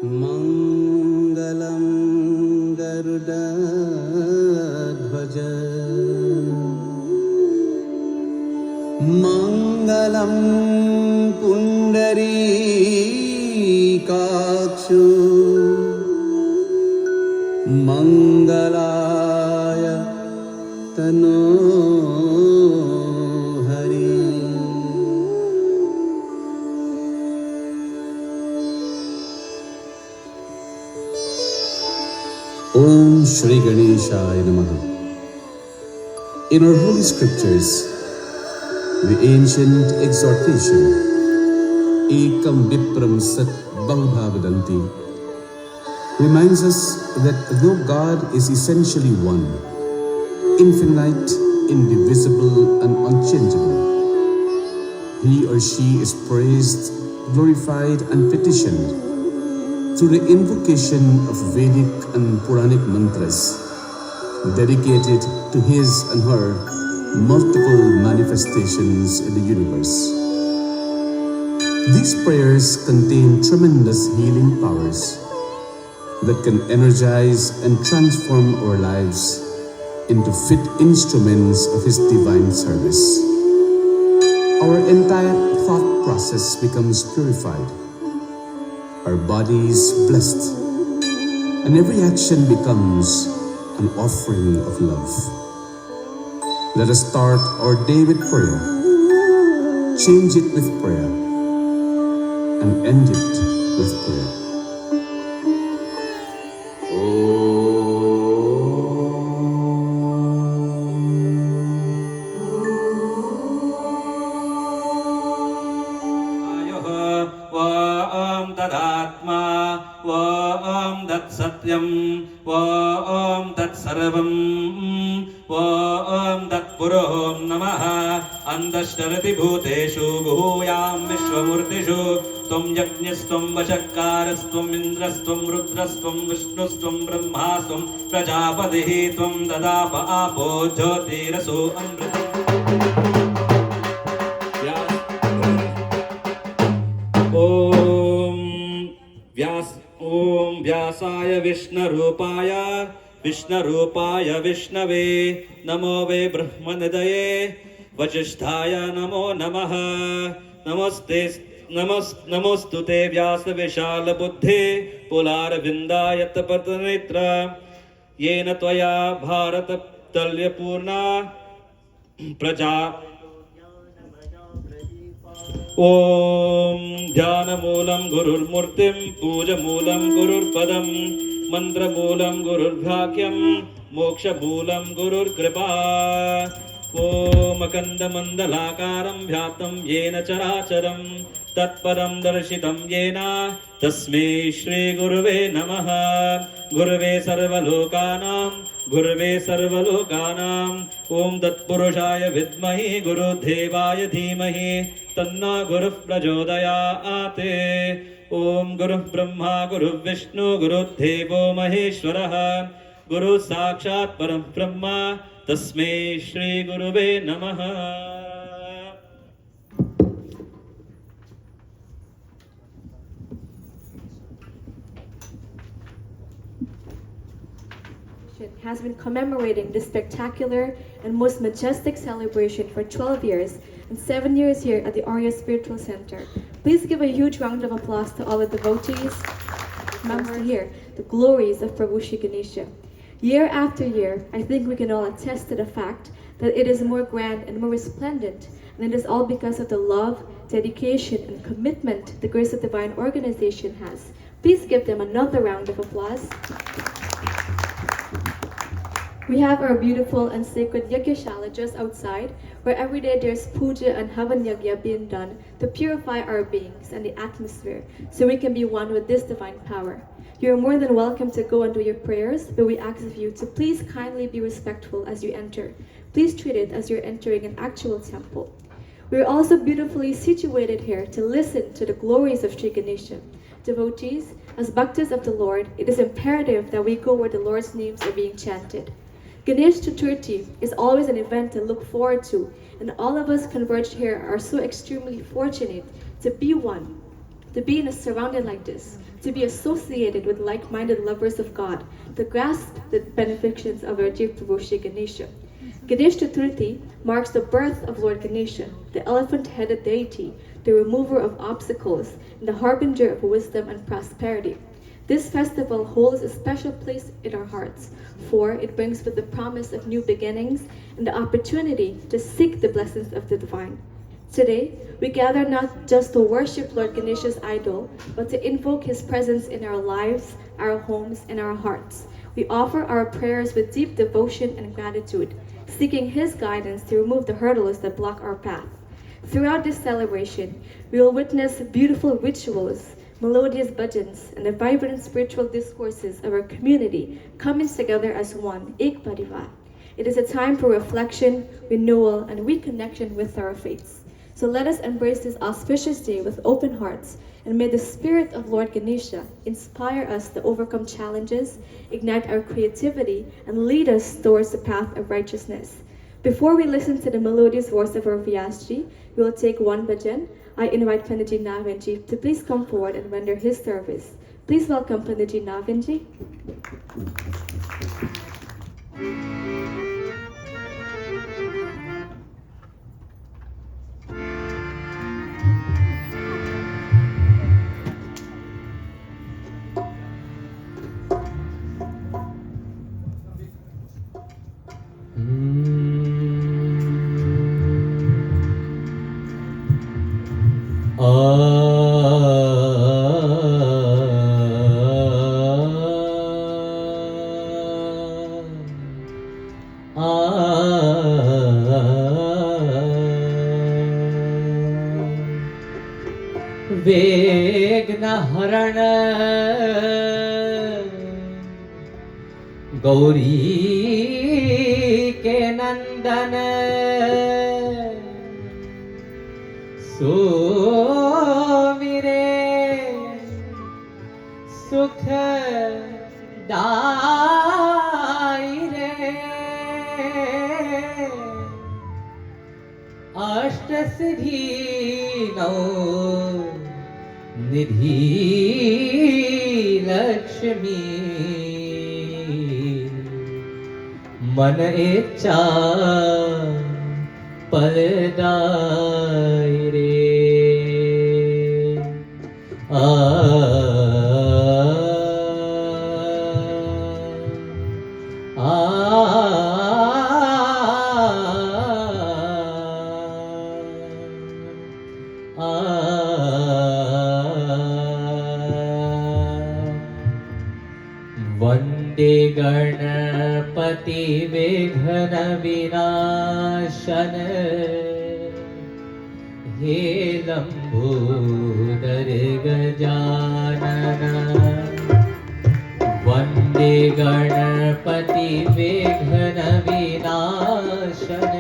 Mangalam Garudadhvaja Mangalam Pundarikakshu Mangalaya Tanohari. Om Shri Ganeshaya Namaha. In our holy scriptures, the ancient exhortation, Ekam Vipram Sat Bahudha Vadanti, reminds us that though God is essentially one, infinite, indivisible, and unchangeable, he or she is praised, glorified, and petitioned through the invocation of Vedic and Puranic mantras dedicated to his and her multiple manifestations in the universe. These prayers contain tremendous healing powers that can energize and transform our lives into fit instruments of his divine service. Our entire thought process becomes purified, our bodies blessed, and every action becomes an offering of love. Let us start our day with prayer, change it with prayer, and end it with prayer. Satyam Om Tat Sarvam Om Tat Purohom Namaha Andashtarati Bhuteshu Bhuyam Vishwamurtishu Tvam Yajñastam Vashakkarastam Indrastam Rudrastam Vishnustam Brahmastam Prajapatihi Tvam Dadapa Apo Jyotiraso Amritam. Om Vyaas Om Vyasaya Vishnarupaya Vishnave Namo Ve Brahmanadaye Vajisthaya Namo Namaha Namostute Vyasa Vishala Buddhe Pular Vindayat Patanitra Yena Tvaya Bharata Talya Purna Praja Om Dhyanamoolam Gurur Murtim Poojamulam Gurur Padam Mantramulam Gurur Bhakyam Mokshamoolam Gurur Kripa Om Akanda Mandalakaram Vyaptam Yena Characharam Tatparam Darshitam Yena Tasmai Shri Guruve Namaha Guruve Sarvalokanam Om Tatpurushaya Vidmahi Guru Devaya Dhimahi Tanna Guru Prachodayate Om Guru Brahma Guru Vishnu Guru Devo Maheshwaraha Guru Sakshat Param Brahma Tasmai Shri Guruve Namaha. Has been commemorating this spectacular and most majestic celebration for 12 years and 7 years here at the Arya Spiritual Center. Please give a huge round of applause to all the devotees, members here, the glories of Prabhu Shri Ganesha. Year after year, I think we can all attest to the fact that it is more grand and more resplendent, and it is all because of the love, dedication, and commitment the Grace of Divine Organization has. Please give them another round of applause. We have our beautiful and sacred Yagyashala just outside, where every day there's puja and havan yagya being done to purify our beings and the atmosphere, so we can be one with this divine power. You're more than welcome to go and do your prayers, but we ask of you to please kindly be respectful as you enter. Please treat it as you're entering an actual temple. We're also beautifully situated here to listen to the glories of Sri Ganesha. Devotees, as bhaktas of the Lord, it is imperative that we go where the Lord's names are being chanted. Ganesh Chaturthi is always an event to look forward to, and all of us converged here are so extremely fortunate to be one to be in a surrounding like this, to be associated with like-minded lovers of God, to grasp the benefactions of our dear Prabhu Shri Ganesha. Ganesh Chaturthi marks the birth of Lord Ganesha, the elephant-headed deity, the remover of obstacles, and the harbinger of wisdom and prosperity. This festival holds a special place in our hearts, for it brings with the promise of new beginnings and the opportunity to seek the blessings of the divine. Today, we gather not just to worship Lord Ganesha's idol, but to invoke his presence in our lives, our homes, and our hearts. We offer our prayers with deep devotion and gratitude, seeking his guidance to remove the hurdles that block our path. Throughout this celebration, we will witness beautiful rituals, melodious bhajans, and the vibrant spiritual discourses of our community coming together as one, Ek Parivar. It is a time for reflection, renewal, and reconnection with our faiths. So let us embrace this auspicious day with open hearts, and may the spirit of Lord Ganesha inspire us to overcome challenges, ignite our creativity, and lead us towards the path of righteousness. Before we listen to the melodious voice of our Vyaasji, we will take one bhajan. I invite Pandit Navinji to please come forward and render his service. Please welcome Pandit Navinji. वेगनहरण Gauri के नंदन सोमिरे सुख दाई रे अष्ट सिद्धि नौ निधि लक्ष्मी मन इच्छा फलदाई रे आ वन्दे गणपति विघ्न विनाशन हे लंबोदर गजानन वन्दे गणपति विघ्न विनाशन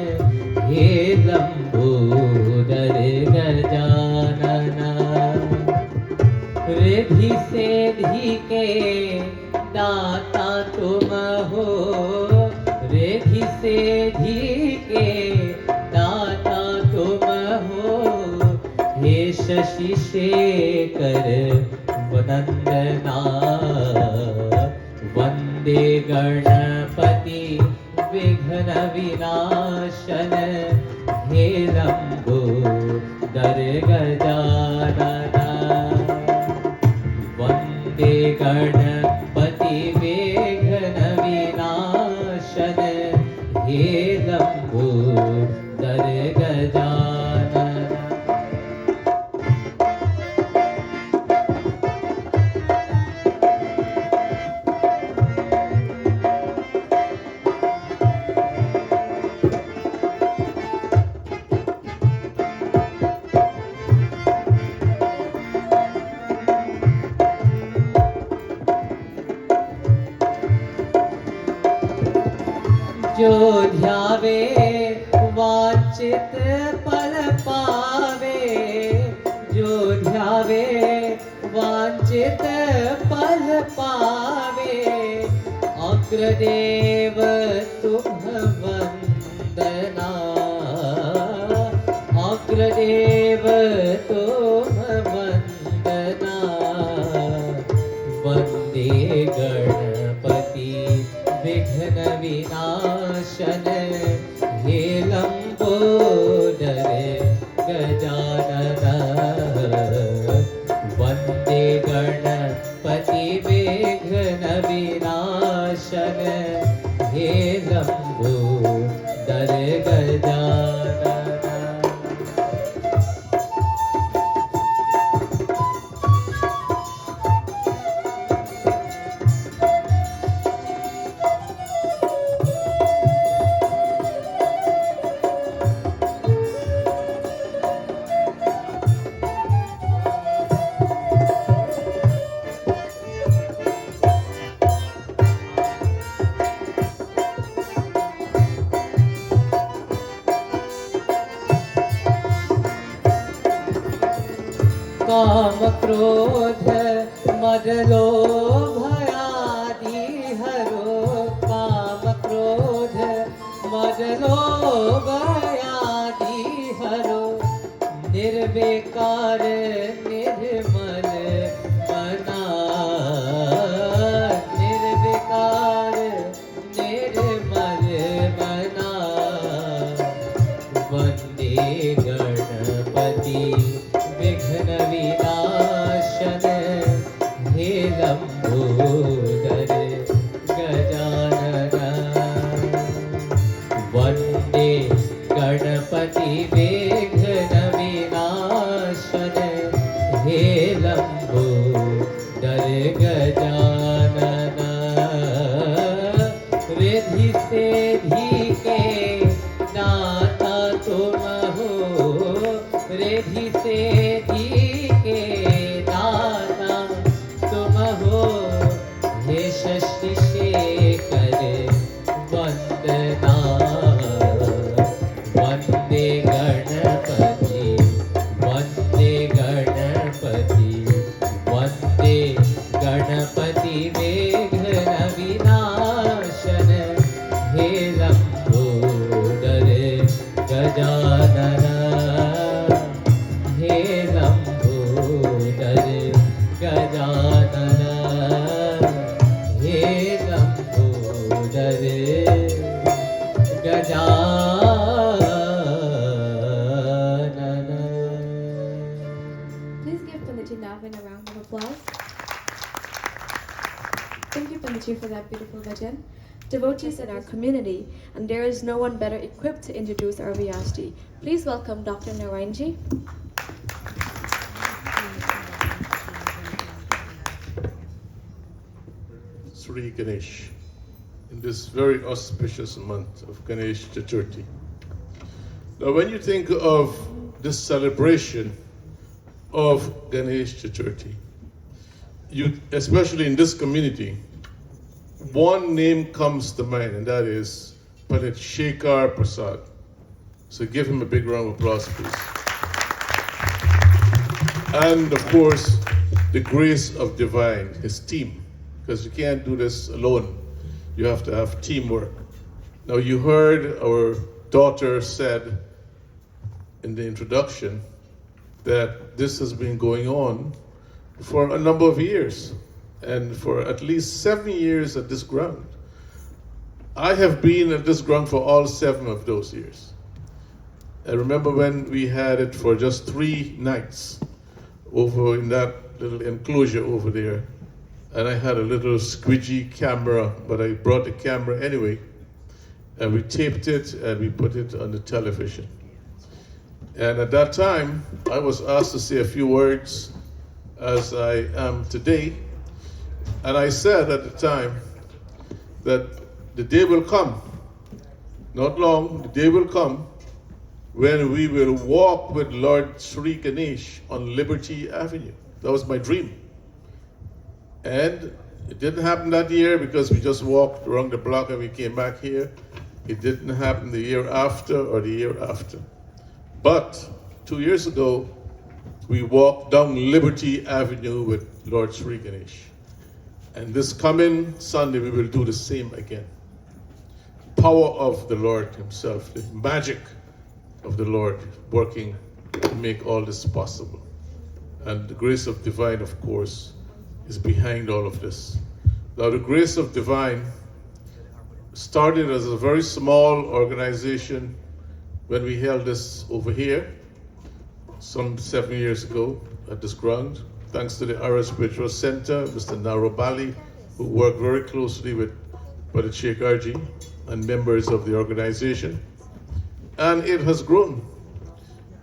हे लंबोदर गजानन रिद्धि सिद्धि के दाता तुम हो रिद्धि सिद्धि के दाता तुम हो हे शशि शेखर वंदना वन्दे गणपति विघ्न विनाशन हे लंबोदर गजानन वन्दे गणपति विघ्न विनाशन हे लंबोदर गजानन जो ध्यावे वांछित फल पावे जो ध्यावे वांछित फल पावे अग्रदेव तुम वंदना अग्रदेव तुम वंदना क्रोध मद लोभ आदि हरो काम क्रोध मद लोभ आदि हरो निर्विकार निर्मल मना निर्विकार निर्मल मना वन्दे गणपति विघ्न विनाशन हे लंबोदर गजानन वन्दे गणपति विघ्न विनाशन हे लंबोदर गजानन रिद्धि सिद्धि के दाता तुम हो रिद्धि सिद्धि के दाता तुम हो हे शशि शेखर वंदना वंदे गणपति वंदे गणपति वंदे गणपति विघ्न विनाशन हे लंबोदर गजानन हे लंबोदर गजानन हे Lambodar Gajanan. Please give Pandit Navin a round of applause. Thank you, Pandit, for that beautiful bhajan. Devotees in our community, and there is no one better equipped to introduce our Vyaas. Please welcome Dr. Narayanji. Sri Ganesh, in this very auspicious month of Ganesh Chaturthi. Now, when you think of this celebration of Ganesh Chaturthi, you, especially in this community, one name comes to mind, and that is Pandit Shekhar Prasad. So give him a big round of applause, please. And of course, the grace of divine, his team, because you can't do this alone. You have to have teamwork. Now you heard our daughter said in the introduction that this has been going on for a number of years, and for at least 7 years at this ground. I have been at this ground for all 7 of those years. I remember when we had it for just 3 nights over in that little enclosure over there. And I had a little squidgy camera, but I brought the camera anyway. And we taped it and we put it on the television. And at that time, I was asked to say a few words as I am today. And I said at the time that the day will come, not long, the day will come when we will walk with Lord Sri Ganesh on Liberty Avenue. That was my dream. And it didn't happen that year because we just walked around the block and we came back here. It didn't happen the year after or the year after. But 2 years ago, we walked down Liberty Avenue with Lord Sri Ganesh. And this coming Sunday, we will do the same again. Power of the Lord himself, the magic of the Lord working to make all this possible. And the grace of divine, of course, is behind all of this. Now, the grace of divine started as a very small organization when we held this over here some 7 years ago at this ground, thanks to the Ara Spiritual Center, Mr. Narobali, who worked very closely with Pandit Shekharji and members of the organization. And it has grown.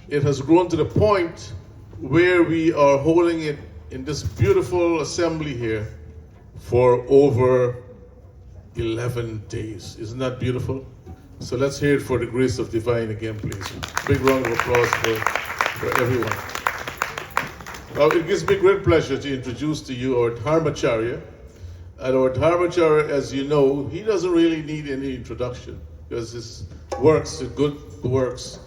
It has grown to the point where we are holding it in this beautiful assembly here for over 11 days. Isn't that beautiful? So let's hear it for the grace of divine again, please. Big round of applause for everyone. Now, it gives me great pleasure to introduce to you our Dharamacharya. And our Dharamacharya, as you know, he doesn't really need any introduction because his works, his good works,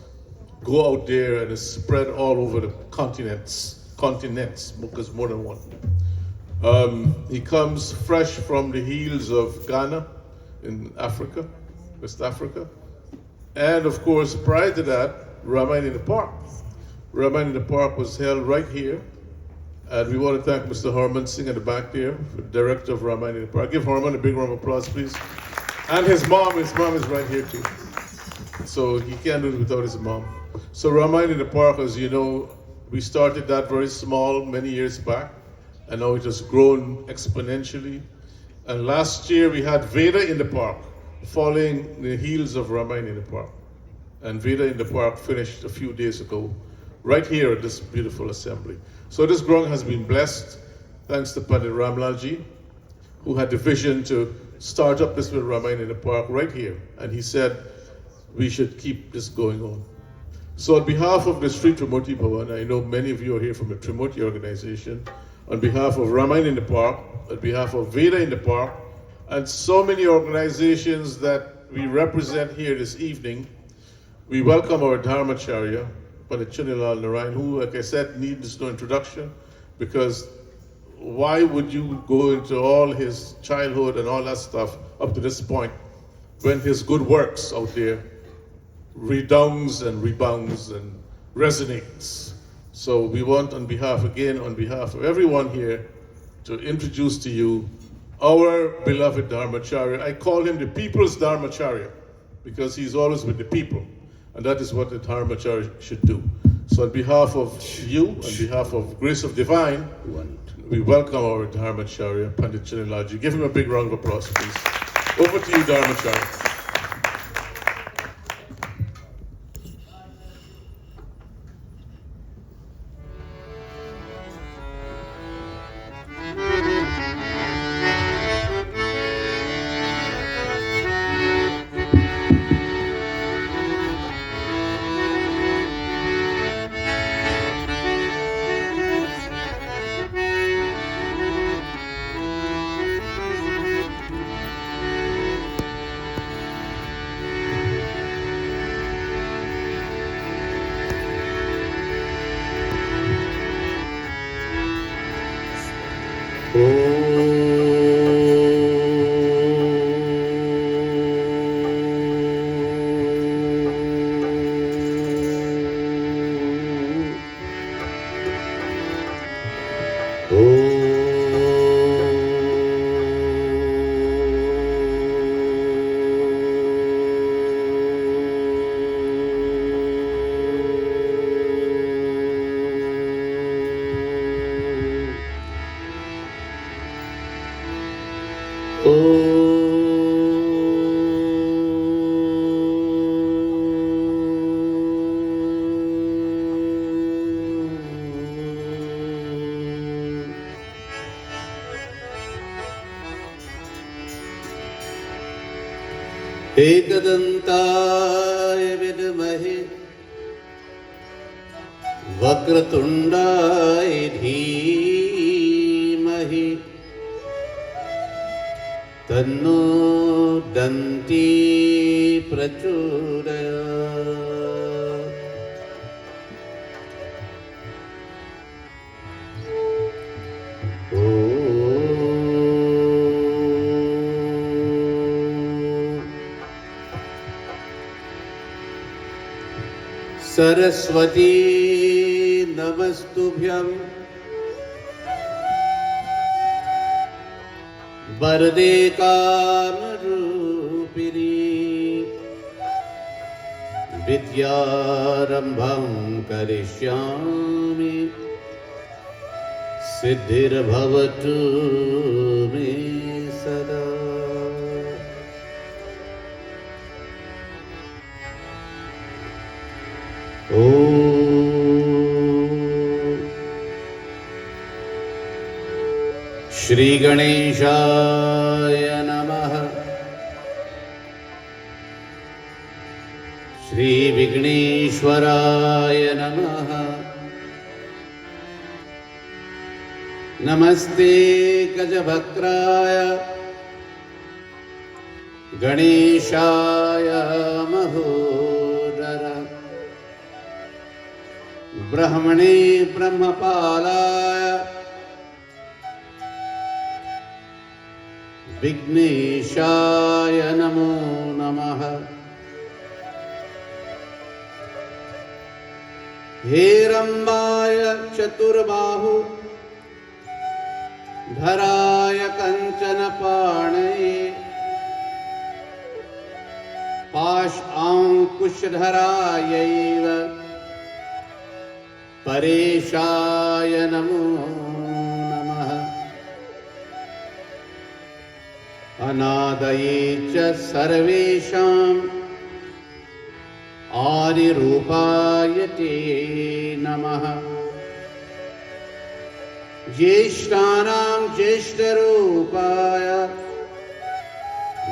go out there and is spread all over the continents continents, because more than one. He comes fresh from the hills of Ghana in Africa, West Africa. And of course, prior to that, Ramayana in the Park. Ramayana in the Park was held right here. And we want to thank Mr. Harman Singh at the back there, the director of Ramayana in the Park. Give Harman a big round of applause, please. And his mom is right here too. So he can't do it without his mom. So Ramayana in the Park, as you know, we started that very small many years back, and now it has grown exponentially. And last year we had Veda in the Park, following the heels of Ramayana in the Park. And Veda in the Park finished a few days ago, right here at this beautiful assembly. So this ground has been blessed, thanks to Pandit Ramlalji, who had the vision to start up this with Ramayana in the Park right here. And he said, we should keep this going on. So on behalf of the Sri Trimurti Bhavan, I know many of you are here from the Trimurti organization, on behalf of Ramayana in the Park, on behalf of Veda in the Park, and so many organizations that we represent here this evening, we welcome our Dharamacharya, Pandit Chunelall Narayan, who, like I said, needs no introduction, because why would you go into all his childhood and all that stuff up to this point when his good works out there redounds and rebounds and resonates? So we want on behalf of everyone here, to introduce to you our beloved Dharamacharya. I call him the people's Dharamacharya because he's always with the people. And that is what the Dharamacharya should do. So on behalf of you, on behalf of Grace of Divine, we welcome our Dharamacharya, Pandit Chunelall. Give him a big round of applause, please. Over to you, Dharamacharya. एकदन्ताय विद्महे वक्रतुण्डाय धीमहि तन्नो दन्ती प्रचोदयात्। सरस्वती नमस्तुभ्यं वरदे कामरूपिणी विद्यारम्भं करिष्यामि सिद्धिर्भवतु मे सदा। श्री गणेशाय नमः। श्री विघ्नेश्वराय नमः। नमस्ते गजभक्त्राय गणेशाय महोदर ब्रह्मणे ब्रह्मपालाय विघ्नेशाय नमो नमः। हेरम्बाय चतुर्बाहु धराय कंचन पाणये पाशांकुशधरायैव परेशाय नमो नमः। अनादये च सर्वेषां आदिरूपाय ते नमः। ज्येष्ठानां ज्येष्ठरूपाय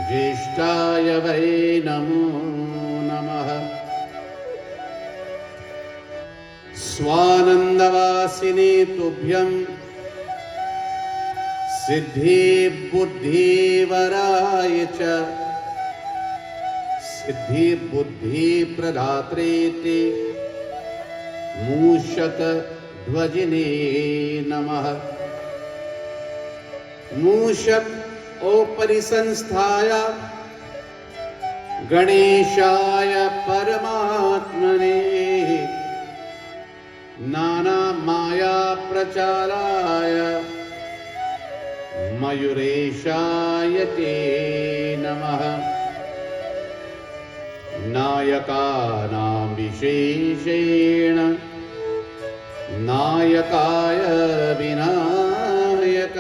ज्येष्ठाय वै नमो नमः। स्वानन्दवासिने तुभ्यं सिद्धि बुद्धिवराय च सिद्धि बुद्धि प्रदात्रे ते मूषक ध्वजिने नमः। मूषक ओपरि संस्थाय गणेशाय परमात्मने नाना माया प्रचाराय मयूरेशाय ते नमः। नायकानां विशेषेण नायकाय विनायक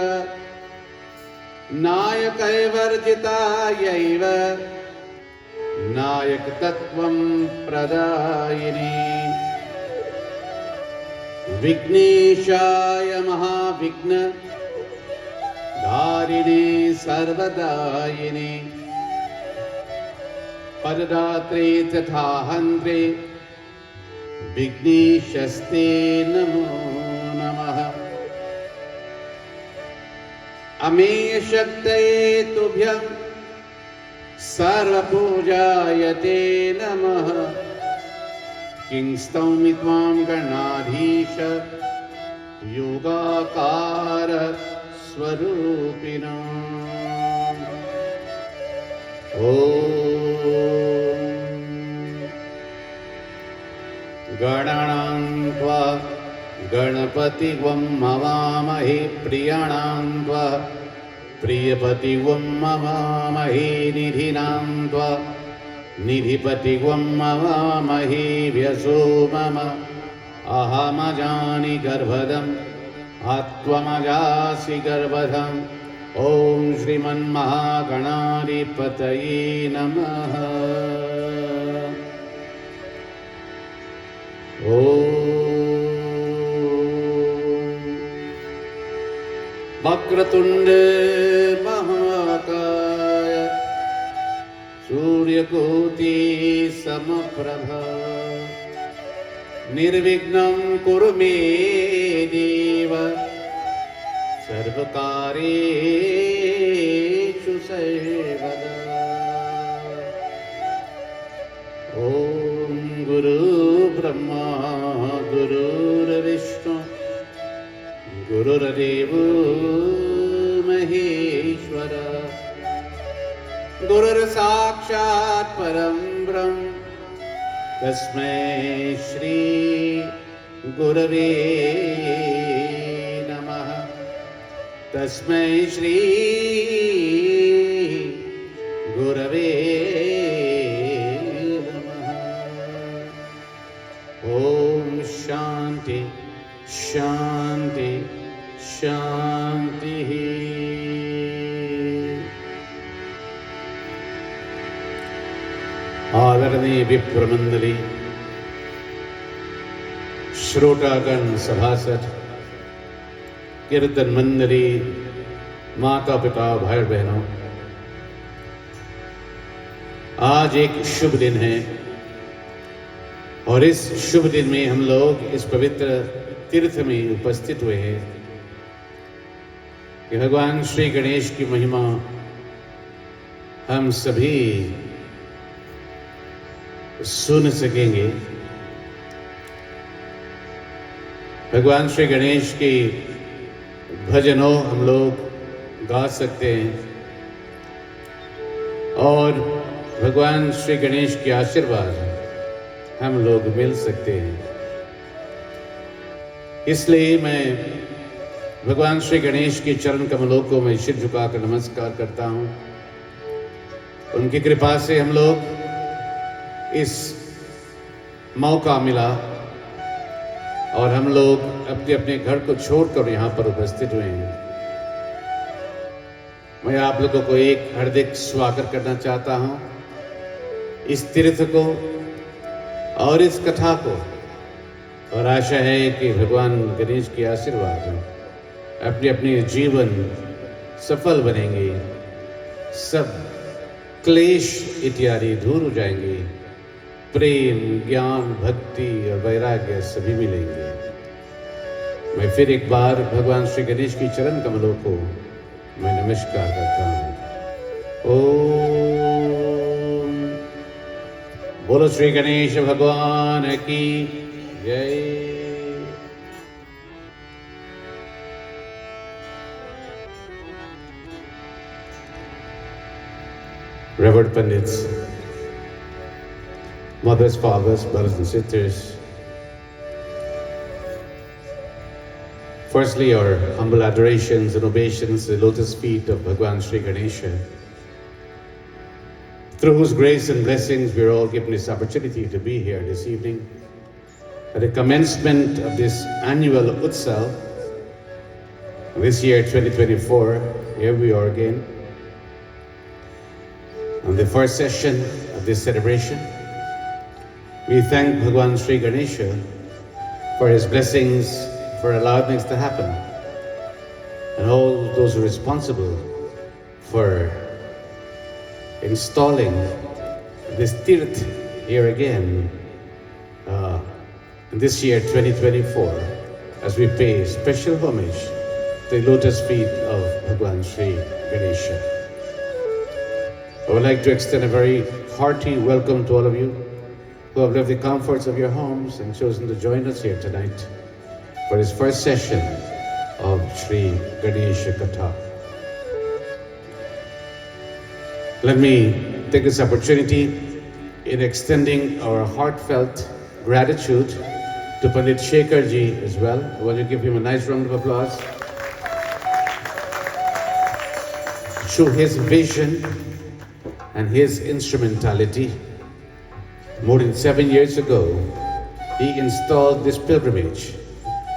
नायकैवर्जितायैव नायकतत्त्वं प्रदायिने विघ्नेशाय महाविघ्न धारिणे सर्वदायिने पददात्रे तथा हन्त्रे विघ्नेशस्ते नमो नमः। अमेयशक्तये तुभ्यं सर्वपूजाय ते नमः। किं स्तौमि त्वां गणाधीश योगाकार स्वरूपिणो। गणानां त्वा गणपतिं मवामहे प्रियाणां त्वा प्रियपतिं मवामहे निधिनां त्वा निधिपतिं मवामहे व्यसो मम अहमजानि गर्भदम् आत्वमजासि गर्भधम्। ॐ श्रीमन्महागणाधिपतये नमः। ॐ वक्रतुण्ड महाकाय सूर्यकोटि समप्रभ निर्विघ्नं कुरु मे देव सर्वकार्येषु सर्वदा। ॐ गुरु ब्रह्मा गुरुर्विष्णु गुरुर्देवो महेश्वर गुरुर्साक्षात् परं ब्रह्म तस्मै श्री गुरवे नमः। तस्मै श्री गुरवे नमः। ॐ शान्ति शान्ति शान्तिः। आदरणीय विप्रमंडली, श्रोतागण, सभासद, कीर्तन मंडली, माता पिता, भाई बहनों, आज एक शुभ दिन है और इस शुभ दिन में हम लोग इस पवित्र तीर्थ में उपस्थित हुए हैं कि भगवान श्री गणेश की महिमा हम सभी सुन सकेंगे। भगवान श्री गणेश की भजनों हम लोग गा सकते हैं और भगवान श्री गणेश के आशीर्वाद हम लोग मिल सकते हैं। इसलिए मैं भगवान श्री गणेश के चरण कमलों को मैं सिर झुकाकर नमस्कार करता हूँ। उनकी कृपा से हम लोग इस मौका मिला और हम लोग अपने अपने घर को छोड़कर यहाँ पर उपस्थित हुए हैं। मैं आप लोगों को एक हार्दिक स्वागत करना चाहता हूँ इस तीर्थ को और इस कथा को, और आशा है कि भगवान गणेश के आशीर्वाद अपने अपने जीवन सफल बनेंगे, सब क्लेश इत्यादि दूर हो जाएंगे, प्रेम, ज्ञान, भक्ति और वैराग्य सभी मिलेंगे। मैं फिर एक बार भगवान श्री गणेश की चरण कमलों को मैं नमस्कार करता हूँ। ओम बोलो श्री गणेश भगवान की जय। Revered Pandits, mothers, fathers, brothers and sisters, firstly our humble adorations and obeisance to the lotus feet of Bhagwan Sri Ganesha, through whose grace and blessings we are all given this opportunity to be here this evening at the commencement of this annual UTSAV. This year 2024, here we are again on the first session of this celebration. We thank Bhagwan Sri Ganesha for his blessings, for allowing things to happen, and all those who are responsible for installing this tirth here again this year 2024, as we pay special homage to the lotus feet of Bhagwan Sri Ganesha. I would like to extend a very hearty welcome to all of you who have left the comforts of your homes and chosen to join us here tonight for this first session of Sri Ganesha Katha. Let me take this opportunity in extending our heartfelt gratitude to Pandit Ji as well. I want to give him a nice round of applause. Through his vision and his instrumentality, more than 7 years ago, he installed this pilgrimage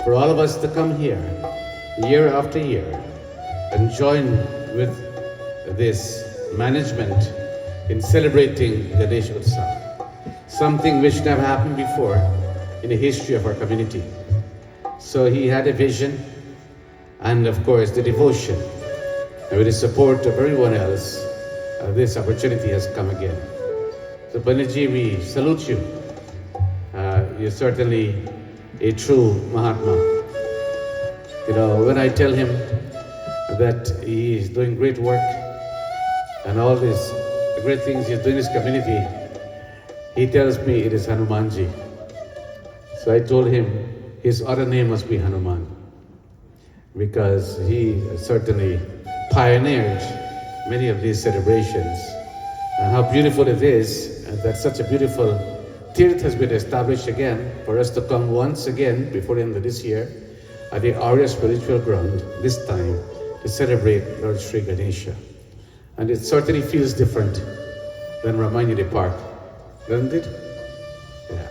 for all of us to come here year after year and join with this management in celebrating the Ganesh Utsav, something which never happened before in the history of our community. So he had a vision and of course the devotion, and with the support of everyone else, this opportunity has come again. So Panditji, we salute you. You're certainly a true Mahatma. You know, when I tell him that he is doing great work and all these great things he's doing in his community, he tells me it is Hanumanji. So I told him his other name must be Hanuman, because he certainly pioneered many of these celebrations. And how beautiful it is that such a beautiful tirth has been established again for us to come once again before the end of this year at the Arya spiritual ground, this time to celebrate Lord Sri Ganesha. And it certainly feels different than Ramayana Park, doesn't it? Yeah.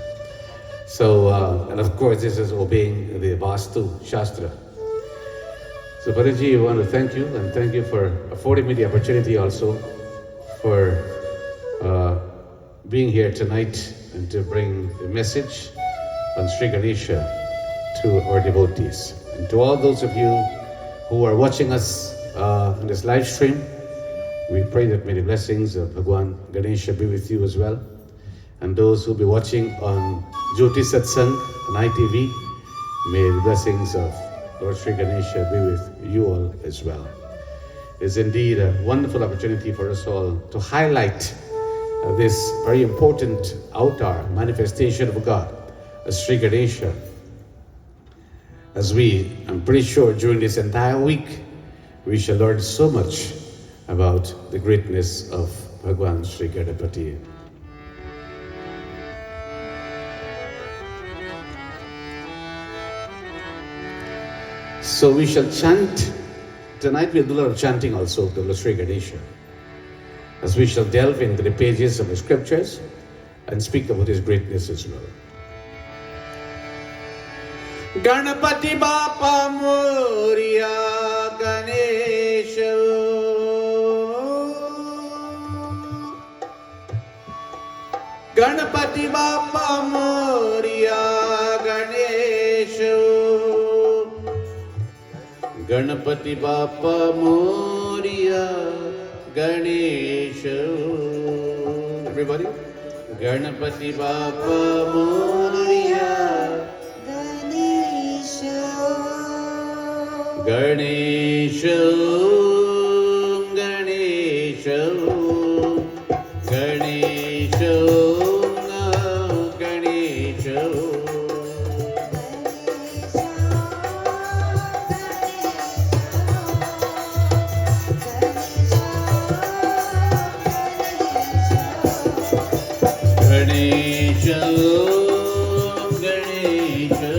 So, and of course this is obeying the Vastu Shastra. So Panditji, I want to thank you, and thank you for affording me the opportunity also for being here tonight and to bring the message on Sri Ganesha to our devotees. And to all those of you who are watching us in this live stream, we pray that may the blessings of Bhagwan Ganesha be with you as well. And those who will be watching on Jyoti Satsang on ITV, may the blessings of Lord Sri Ganesha be with you all as well. It's indeed a wonderful opportunity for us all to highlight this very important avatar, manifestation of God, Sri Ganesha. I'm pretty sure during this entire week, we shall learn so much about the greatness of Bhagwan Sri Ganapati. So we shall chant. Tonight we'll do a lot of chanting also to Lord Sri Ganesha, as we shall delve into the pages of the scriptures and speak about his greatness as well. Ganapati Bappa Moria Ganesha, Ganapati Bappa Moria Ganesha, Ganapati Bappa Moria Ganesha. Everybody? Ganapati Bappa Moria Ganesha, Ganesha, Ganesha, Ganesha, Ganesha. Ganesha, Ganesha,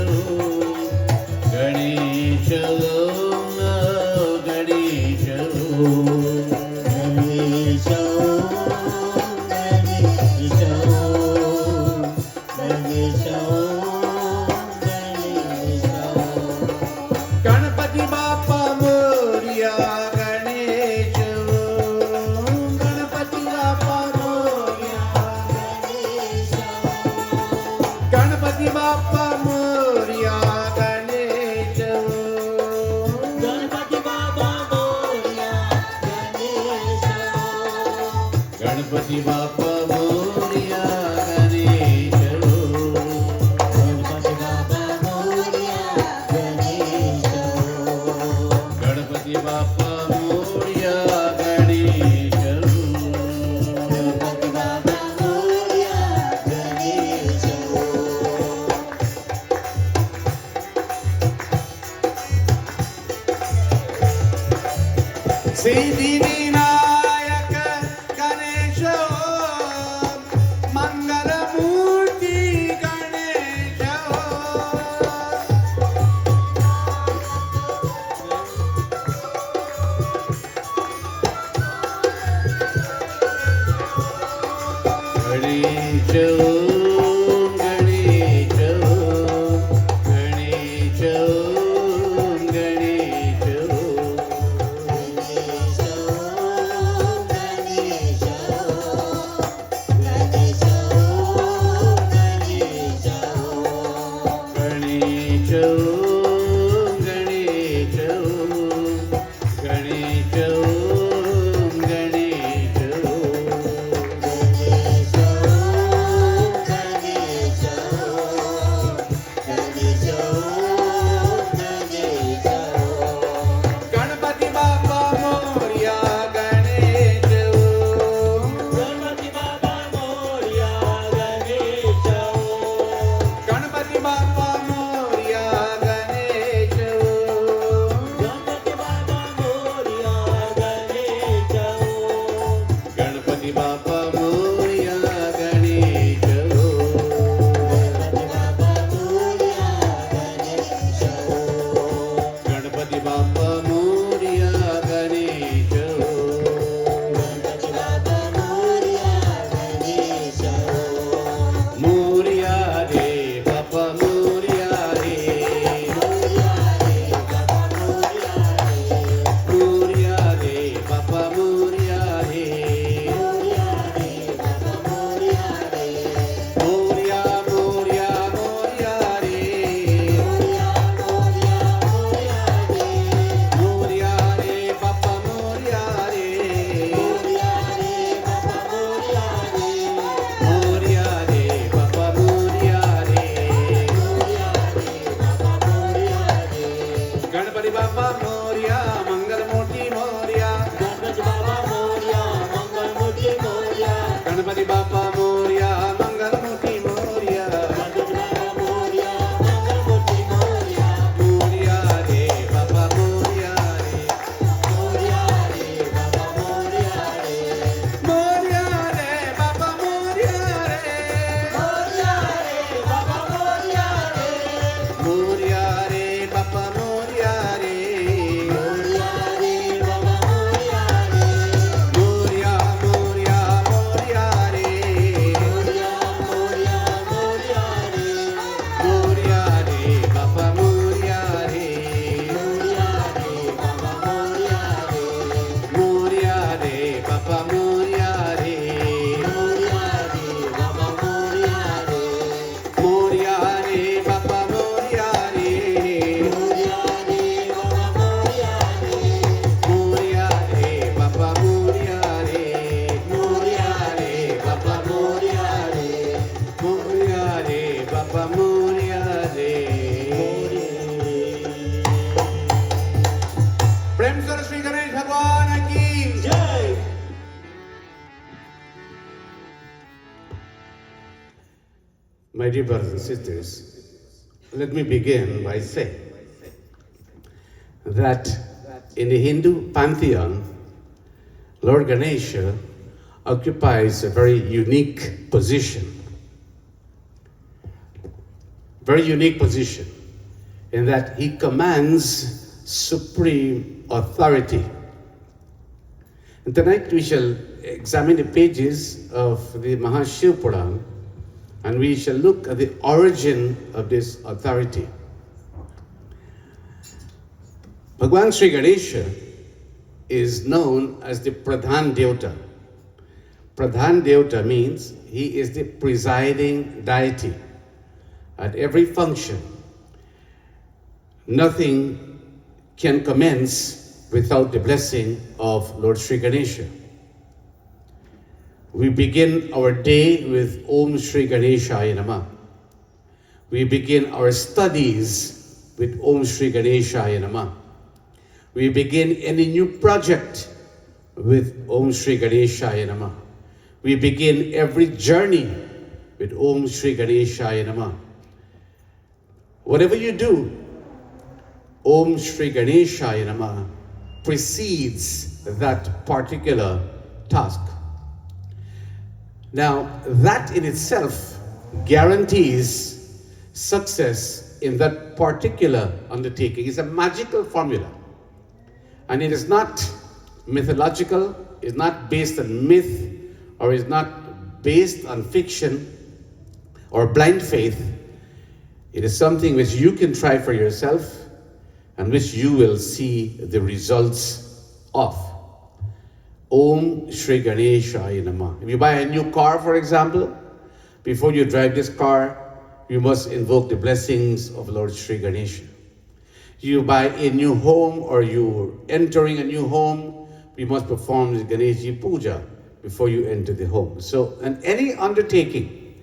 Ganesha, Ganesha, Ganesha, Ganesha, Ganesha. Ganapati Bappa Moria Ganesha, Ganapati Bappa Moria Ganesha, Ganapati Bappa Moria Ganesha, Ganapati Bappa Moria Ganesha, Ganapati Bappa Moria Ganesha, Ganapati Bappa Moria Ganesha, Ganapati Bappa Moria Ganesha, Ganapati Bappa Moria Ganesha. Siddhinayaka Ganesha, Mangalamurti Ganesha, Ganesha, Ganesha, Ganesha, Ganesha. Ganesha, My dear brothers and sisters, let me begin by saying that in the Hindu pantheon, Lord Ganesha occupies a very unique position. Very unique position in that he commands supreme authority. And tonight we shall examine the pages of the Mahashiv Puran, and we shall look at the origin of this authority. Bhagwan Sri Ganesha is known as the Pradhan Devata. Pradhan Devata means he is the presiding deity. At every function, nothing can commence without the blessing of Lord Sri Ganesha. We begin our day with Om Sri Ganeshaya Namah. We begin our studies with Om Sri Ganeshaya Namah. We begin any new project with Om Sri Ganeshaya Namah. We begin every journey with Om Sri Ganeshaya Namah. Whatever you do, Om Sri Ganeshaya Namah precedes that particular task. Now, that in itself guarantees success in that particular undertaking. It's a magical formula. And it is not mythological, it's not based on myth, or is not based on fiction or blind faith. It is something which you can try for yourself and which you will see the results of. Om Sri Ganeshaya Namah. If you buy a new car, for example, before you drive this car, you must invoke the blessings of Lord Sri Ganesha. You buy a new home or you're entering a new home, you must perform the Ganesh Puja before you enter the home. So, and any undertaking,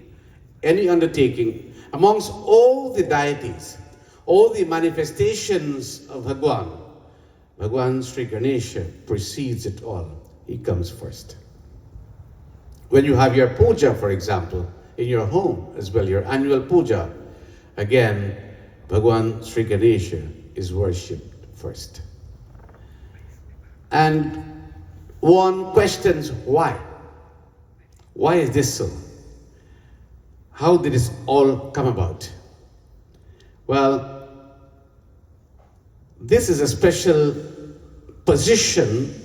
amongst all the deities, all the manifestations of Bhagwan Sri Ganesha precedes it all. He comes first. When you have your puja, for example, in your home as well, your annual puja, again, Bhagwan Sri Ganesha is worshipped first. And one questions why? Why is this so? How did this all come about? Well, this is a special position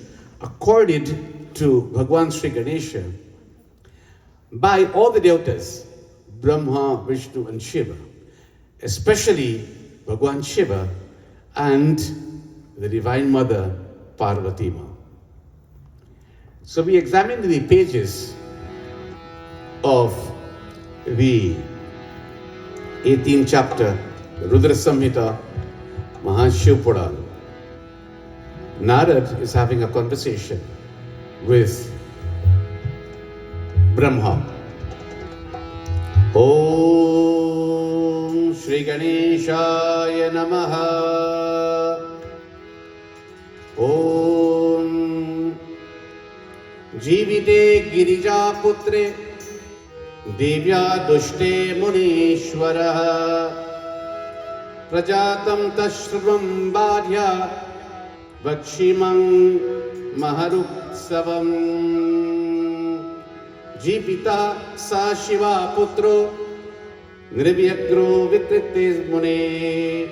accorded to Bhagwan Sri Ganesha by all the devatas, Brahma, Vishnu and Shiva, especially Bhagwan Shiva and the Divine Mother Parvati Ma. So we examined the pages of the 18th chapter, Rudra Samhita, Mahashiv Puran. Narad is having a conversation with Brahma. Om Sri Ganeshaya Namaha. Om Jivite Girija Putre Devya Dushte Munishwara Prajatam Tashravam Bhadya Vakshimam Maharutsavam Jipita Sa Shiva Putro Nrivyagro Vikrite Mune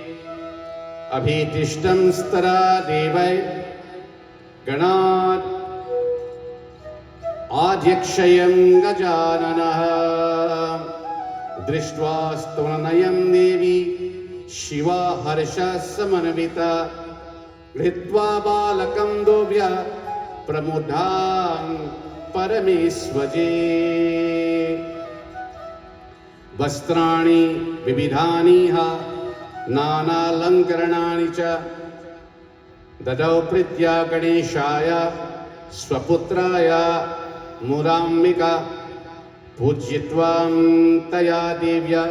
Abhitishtam Stara Devai Ganad Adhyakshayam Gajananaha Drishtva Stavanayam Devi Shiva Harsha Samanavita Ritva Balakam Dobhya Pramodham Parameswaje Vastrani Vividhani Nana Lankaranani Cha Dadau Pritya Ganeshaya Swaputraya Murambika Pujyitvam Taya Devya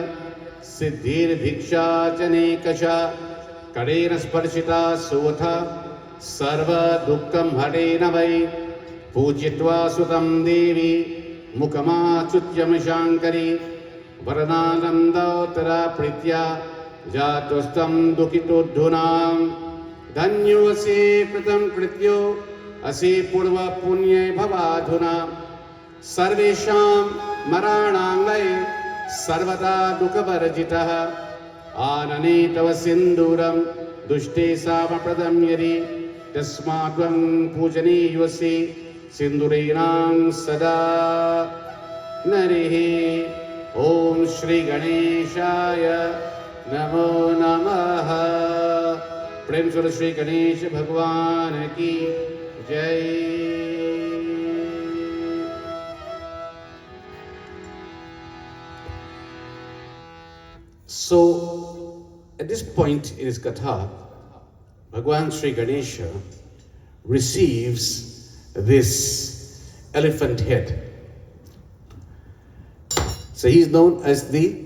Siddhir Bhiksha Janekasha Karena Sparshita Suvata Sarva Dukkam Harena Vai Pujitva Sutam Devi Mukama Chutyam Shankari Varananandauttara pritya jatostam dukitodhunam dhanyovasi kritam krityo asi purva punye bhavadhuna sarvesham maranangai sarvada dukhavarjitah anane tava sinduram dushte samapradam yadi tasmatvam pujaniyasi sindurinam sada narihi. Om Shri Ganeshaya Namo Namaha. Prem Sura Shri Ganesha Bhagwan Ki Jai. So, at this point in his katha, Bhagwan Sri Ganesha receives this elephant head. So he's known as the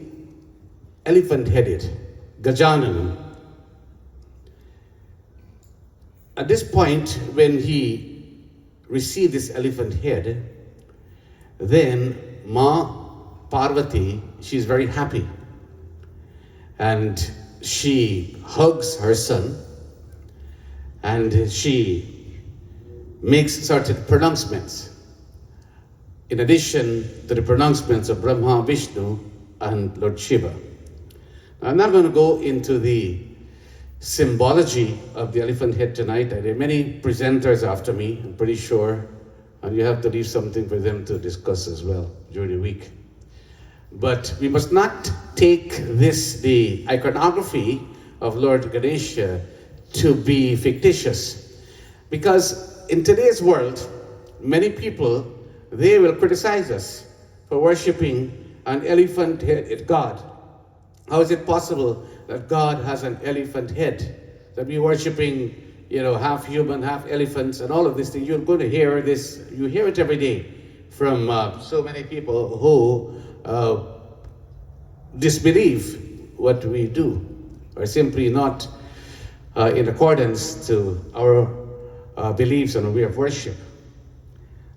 elephant-headed Gajanan. At this point, when he received this elephant head, then Ma Parvati, she's very happy. And she hugs her son and she makes certain pronouncements in addition to the pronouncements of Brahma, Vishnu, and Lord Shiva. Now, I'm not going to go into the symbology of the elephant head tonight. There are many presenters after me, I'm pretty sure, and you have to leave something for them to discuss as well during the week. But we must not take the iconography of Lord Ganesha to be fictitious. Because in today's world, many people, they will criticize us for worshipping an elephant-headed God. How is it possible that God has an elephant head? That we're worshipping, half human, half elephants, and all of these things. You're going to hear this, you hear it every day from so many people who disbelieve what we do, or simply not in accordance to our beliefs and way of worship.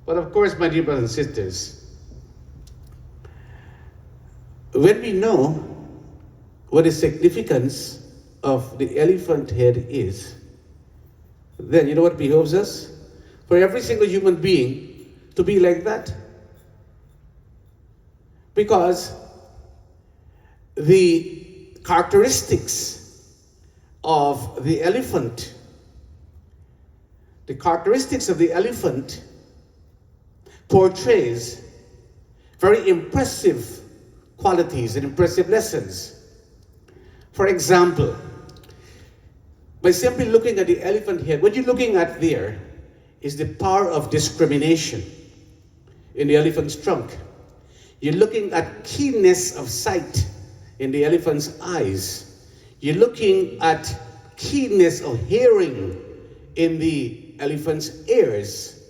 But of course, my dear brothers and sisters, when we know what the significance of the elephant head is, then you know what behoves us? For every single human being to be like that. Because the characteristics of the elephant portrays very impressive qualities and impressive lessons. For example, by simply looking at the elephant head, what you're looking at there is the power of discrimination in the elephant's trunk. You're looking at keenness of sight in the elephant's eyes. You're looking at keenness of hearing in the elephant's ears.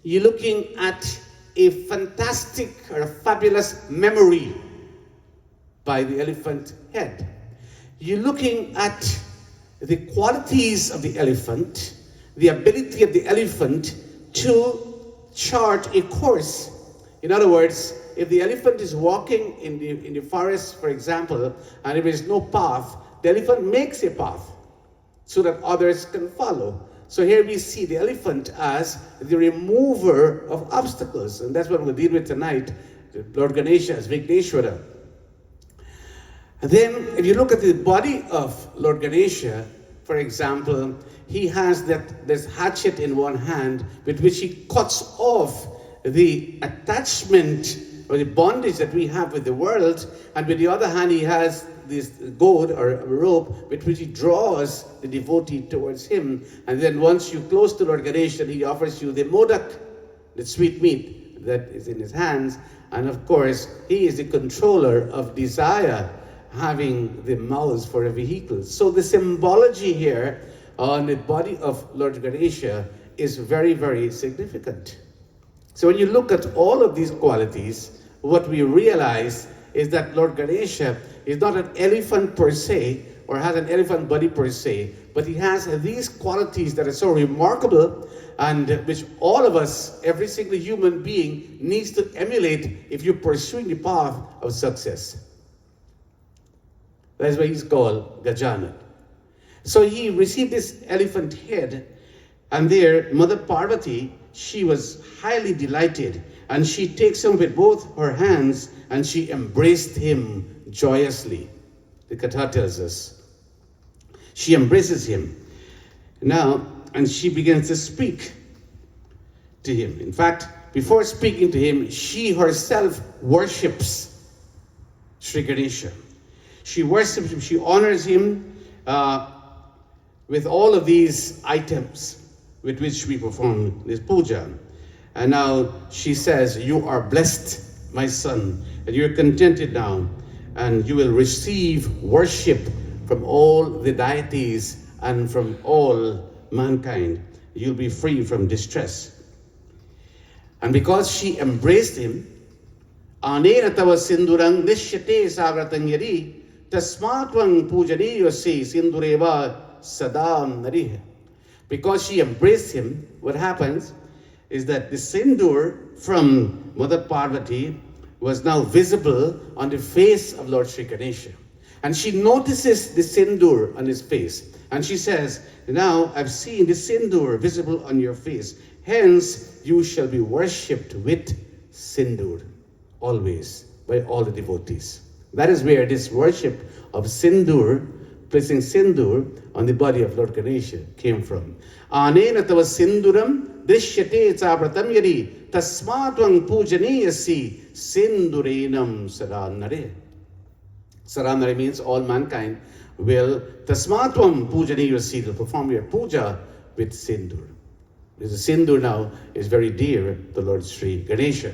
You're looking at a fantastic or a fabulous memory by the elephant head. You're looking at the qualities of the elephant, the ability of the elephant to chart a course. In other words, if the elephant is walking in the forest, for example, and if there is no path, the elephant makes a path so that others can follow. So here we see the elephant as the remover of obstacles, and that's what we'll deal with tonight. Lord Ganesha as Vigneshwara. And then if you look at the body of Lord Ganesha, for example, he has this hatchet in one hand with which he cuts off the attachment or the bondage that we have with the world, and with the other hand he has this goad or rope with which he draws the devotee towards him. And then once you're close to Lord Ganesha, he offers you the modak, the sweet meat that is in his hands. And of course, he is the controller of desire, having the mouths for a vehicle. So the symbology here on the body of Lord Ganesha is very, very significant. So when you look at all of these qualities, what we realize is that Lord Ganesha is not an elephant per se, or has an elephant body per se, but he has these qualities that are so remarkable and which all of us, every single human being, needs to emulate if you're pursuing the path of success. That's why he's called Gajanan. So he received this elephant head, and there Mother Parvati, she was highly delighted, and she takes him with both her hands and she embraced him joyously. The Katha tells us. She embraces him. Now, and she begins to speak to him. In fact, before speaking to him, she herself worships Sri Ganesha. She worships him, she honors him with all of these items with which we perform this puja. And now she says, you are blessed, my son, and you're contented now, and you will receive worship from all the deities and from all mankind. You'll be free from distress. And because she embraced him, Anena tava sindurang nishyate savratang yadi tasmatvang pujaniyasi sindureva sadam narih. Because she embraced him, what happens is that the sindur from Mother Parvati was now visible on the face of Lord Sri Ganesha. And she notices the sindur on his face. And she says, now I've seen the sindur visible on your face. Hence, you shall be worshipped with sindur, always, by all the devotees. That is where this worship of sindur, placing sindur on the body of Lord Ganesha came from. Anena tava sinduram drishyate chapratam yadi tasmatvang pujaniyasi sindurenam saranare. Saranare means all mankind will tasmatvam pujaniyasi, to perform your puja with sindur. Because the sindur now is very dear to Lord Sri Ganesha.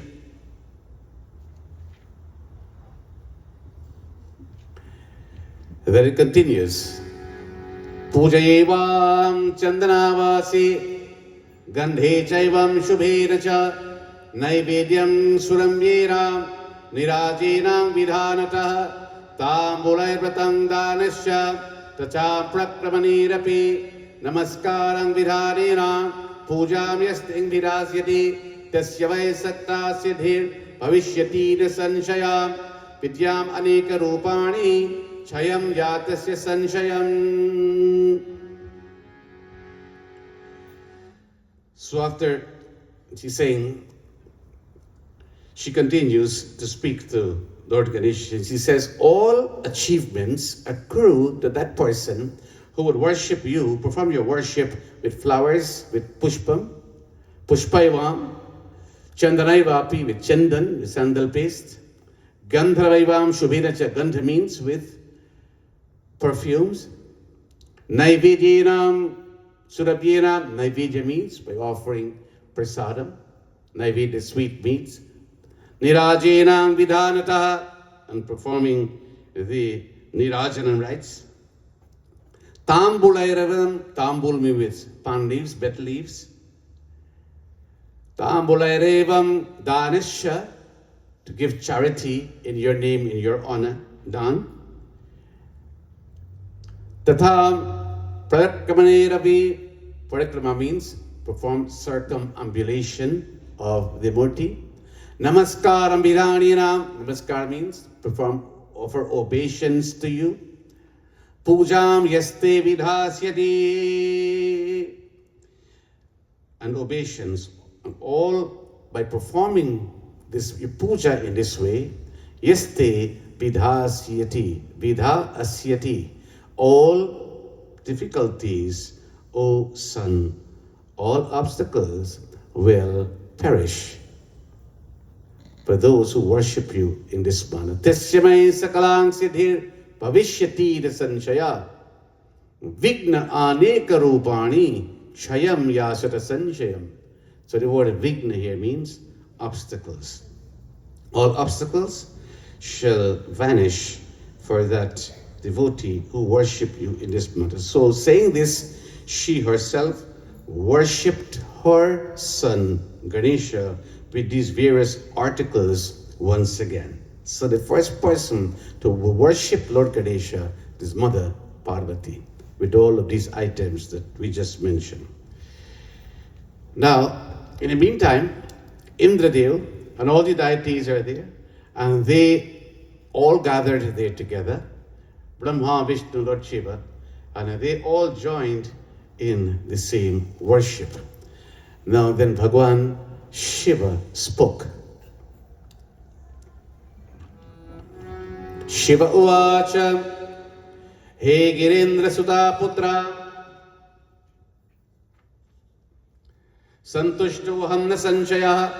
And then it continues. Pujayevam chandanavasi gandhe chaivam shubhena cha naivedyam suramyera nirajenam vidhanatah tambulai pratang danasya tacha prakramanirapi namaskaram vidhanena pujam yasting vidasyati tasya vai sakta siddhir bhavishyati sanshaya vidyam aneka rupani chayam yatasya sanshayam. So after she's saying, she continues to speak to Lord Ganesh. She says, all achievements accrue to that person who would worship you, perform your worship with flowers, with pushpam, pushpaivam, chandanaivapi, with chandan, with sandal paste, gandhavaivam shubhinacha, gandha means with perfumes, naivedyanam surabhyena, naivedya means by offering prasadam, naivedya sweet meats, nirajenam vidhanatah, and performing the nirajanam rites, tambulairavam, tambul means with palm leaves, betel leaves, tambulairevam danesha, to give charity in your name, in your honor, dan. Tatha prakramaneravi, parikrama means perform circumambulation of the murti. Namaskaram vidhanena, namaskar means perform, offer obeisance to you. Pujam yaste vidhasyati, and obeisance, and all by performing this puja in this way, yaste vidhasyati, vidha asyati, all difficulties, O son, all obstacles will perish for those who worship you in this manner. Tasyamai sakalang siddhir bhavishyati sanshaya vigna aneka rupani chayam yasata sanshayam. So the word vigna here means obstacles. All obstacles shall vanish for that devotee who worship you in this manner. So saying this, she herself worshipped her son Ganesha with these various articles once again. So the first person to worship Lord Ganesha is Mother Parvati with all of these items that we just mentioned. Now, in the meantime, Indradev and all the deities are there, and they all gathered there together Brahma, Vishnu, Lord Shiva, and they all joined in the same worship. Now then Bhagwan Shiva spoke. Shiva uvacha, he Girendra Sutta Putra, Santushto Hamna Sanchaya,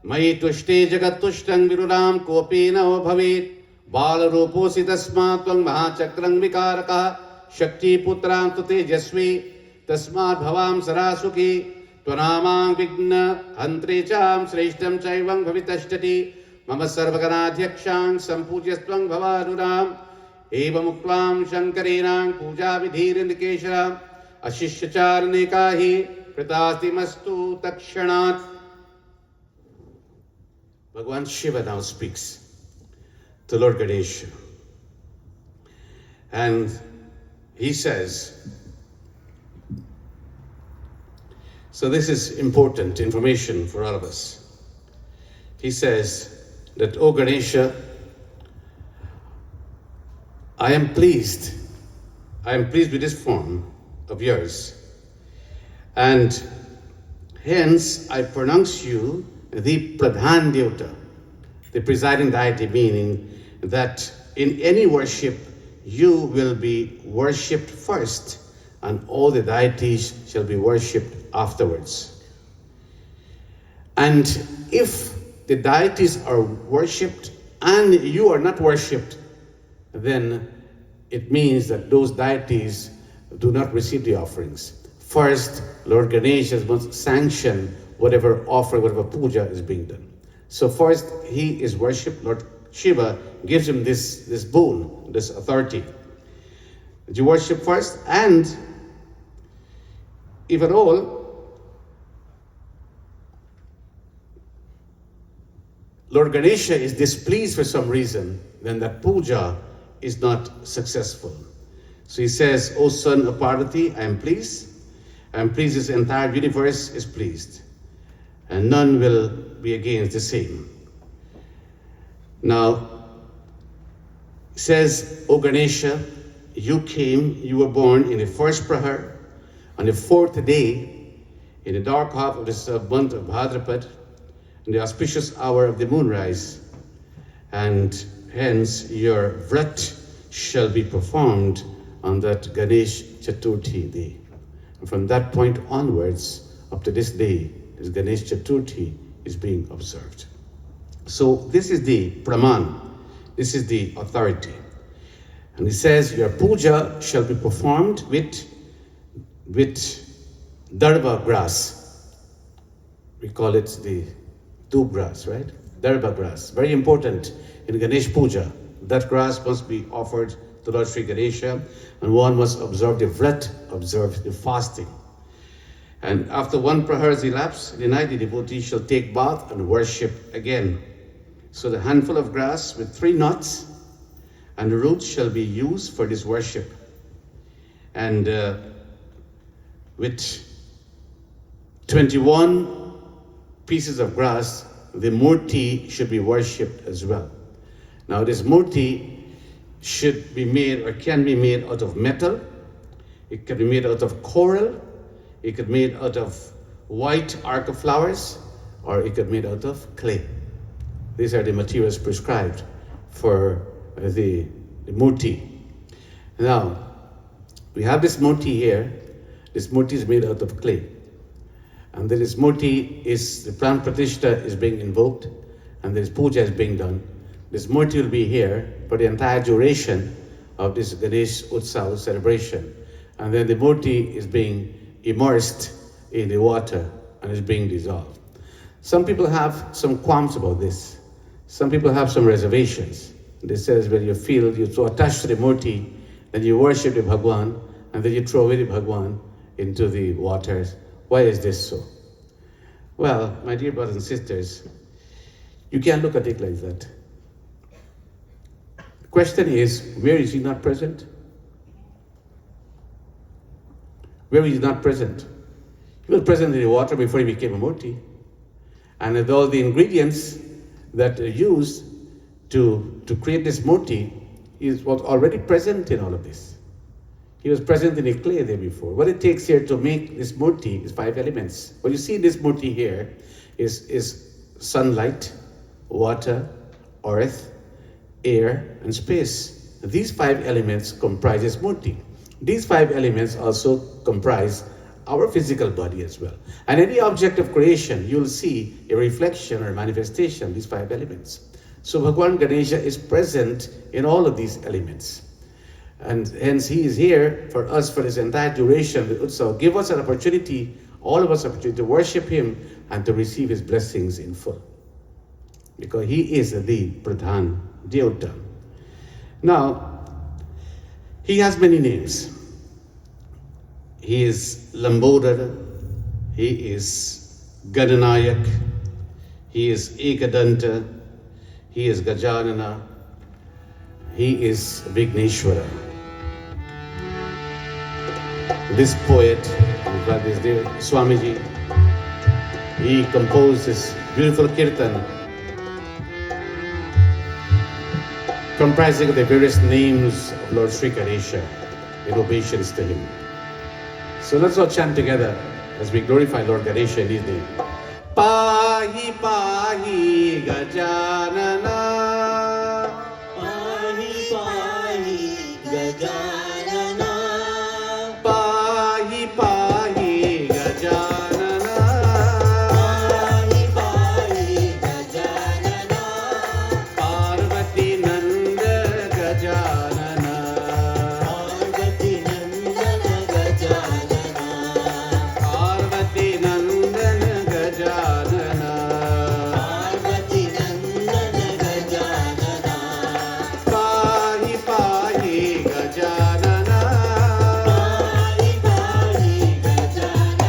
Mai Tushte Jagat Tushtang Viruram Kopena Bhavet, Balaruposi Tasmat Tvang Mahachakrang Vikaraka, Shakti Putram Tute Jasvi, Tasmat Bhavam Sarasuki, Tvanamang Vigna, Hantre Cham, Sreshtam Chaivang Bhavitashtati, Mama Sarvaganadhyakshang, Sampujyastvang Bhavaduram, Eva Muklam Shankarinang, Puja Vidhirindikesharam, Ashishacharne Kahi, Pratasti Mastu Takshanat. Bhagwan Shiva now speaks to Lord Ganesha. And he says, so this is important information for all of us. He says that, O Ganesha, I am pleased with this form of yours. And hence I pronounce you the Pradhan Devata, the presiding deity, meaning that in any worship you will be worshipped first and all the deities shall be worshipped afterwards. And if the deities are worshipped and you are not worshipped, then it means that those deities do not receive the offerings. First, Lord Ganesha must sanction whatever offering, whatever puja is being done. So first, he is worshipped. Lord Shiva gives him this boon, this authority. That you worship first, and if at all, Lord Ganesha is displeased for some reason, then that puja is not successful. So he says, O son of Parvati, I am pleased. This entire universe is pleased. And none will be against the same. Now, he says, O Ganesha, you were born in the first prahar, on the fourth day, in the dark half of this month of Bhadrapad, in the auspicious hour of the moonrise, and hence your vrat shall be performed on that Ganesh Chaturthi day. And from that point onwards, up to this day, this Ganesh Chaturthi is being observed. So this is the praman, this is the authority. And he says, your puja shall be performed with darba grass. We call it the doob grass, right? Darba grass, very important in Ganesh puja. That grass must be offered to Lord Sri Ganesha, and one must observe the vrat, observe the fasting. And after one prahar is elapsed, the night the devotee shall take bath and worship again. So the handful of grass with 3 knots and the roots shall be used for this worship. And with 21 pieces of grass, the murti should be worshipped as well. Now this murti should be made or can be made out of metal. It can be made out of coral. It could be made out of white arca flowers, or it could be made out of clay. These are the materials prescribed for the murti. Now, we have this murti here. This murti is made out of clay. And then this murti is, the pran pratishtha is being invoked, and this puja is being done. This murti will be here for the entire duration of this Ganesh UTSAV celebration. And then the murti is being immersed in the water and is being dissolved. Some people have some qualms about this. Some people have some reservations. They says, well, you feel you're so attached to the murti, then you worship the Bhagwan, and then you throw away the Bhagwan into the waters. Why is this so? Well, my dear brothers and sisters, you can't look at it like that. The question is, where is he not present? Where is he not present? He was present in the water before he became a murti. And with all the ingredients that are used to create this murti, He was already present in all of this. He was present in the clay there before. What it takes here to make this murti is 5 elements. What you see in this murti here is sunlight, water, earth, air, and space. These 5 elements comprise this murti. These 5 elements also comprise our physical body as well. And any object of creation, you'll see a reflection or manifestation of these 5 elements. So Bhagwan Ganesha is present in all of these elements. And hence he is here for us for this entire duration of the Utsav. Give us an opportunity, all of us an opportunity to worship him and to receive his blessings in full. Because he is the Pradhan Devta. Now, he has many names. He is Lambodara, he is Gananayak, he is Ekadanta, he is Gajanana, he is Vigneshwara. This poet, in fact, is dear Swamiji, he composed this beautiful kirtan comprising of the various names of Lord Sri Ganesha in obeisance to him. So let's all chant together as we glorify Lord Ganesha in his name. Pahi Pahi Gajanana, Pahi Pahi Gajanana, Pahi Pahi Gajanana, Pahi Pahi Gajanana, Parvati Nanda Gajanana, Parvati Nandana Gajanana, Parvati Nandana Gajanana, Parvati Nandana Gajanana, Pahi Pahi Gajanana, Pahi Pahi Gajanana,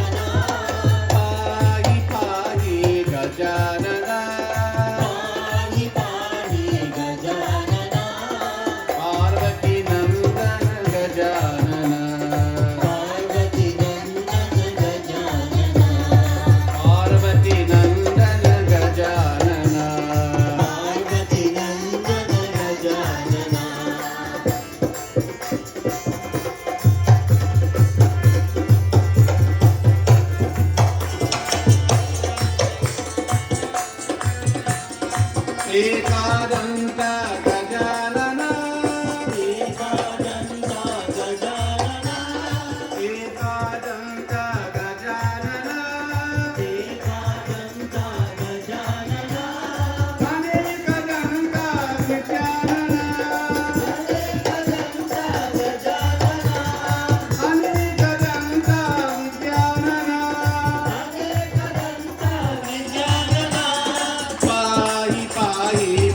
Pahi Pahi Gajanana, Pahi Pahi Gajanana, Parvati Nandana Gajanana, Parvati Nandana Gajanana, Parvati Nandana Gajanana. Parvati Nandana Gajanana. Ekadanta Gajanana, Ekadanta Gajanana, Ekadanta Gajanana, Ekadanta Gajanana, Anekadanta Vidyanana, Ekadanta Gajanana, Anekadanta Vidyanana, Ekadanta Gajanana, Pahi Pahi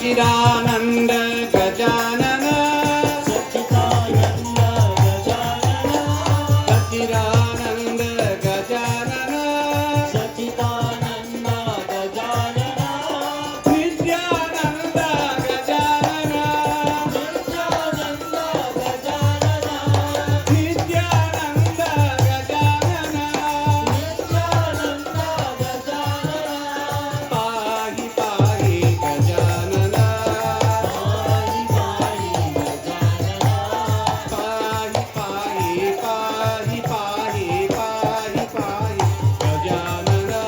Sachidananda Gajanana Sachidananda Gajanana Sachidananda Gajanana Sachidananda Gajanana Nityananda Gajanana Nityananda Gajanana Nityananda Gajanana Nityananda Gajanana Pahi Pahi Gajanana Pahi Pahi Gajanana Pahi Pahi Pahi Pahi Pahi Pahi Gajanana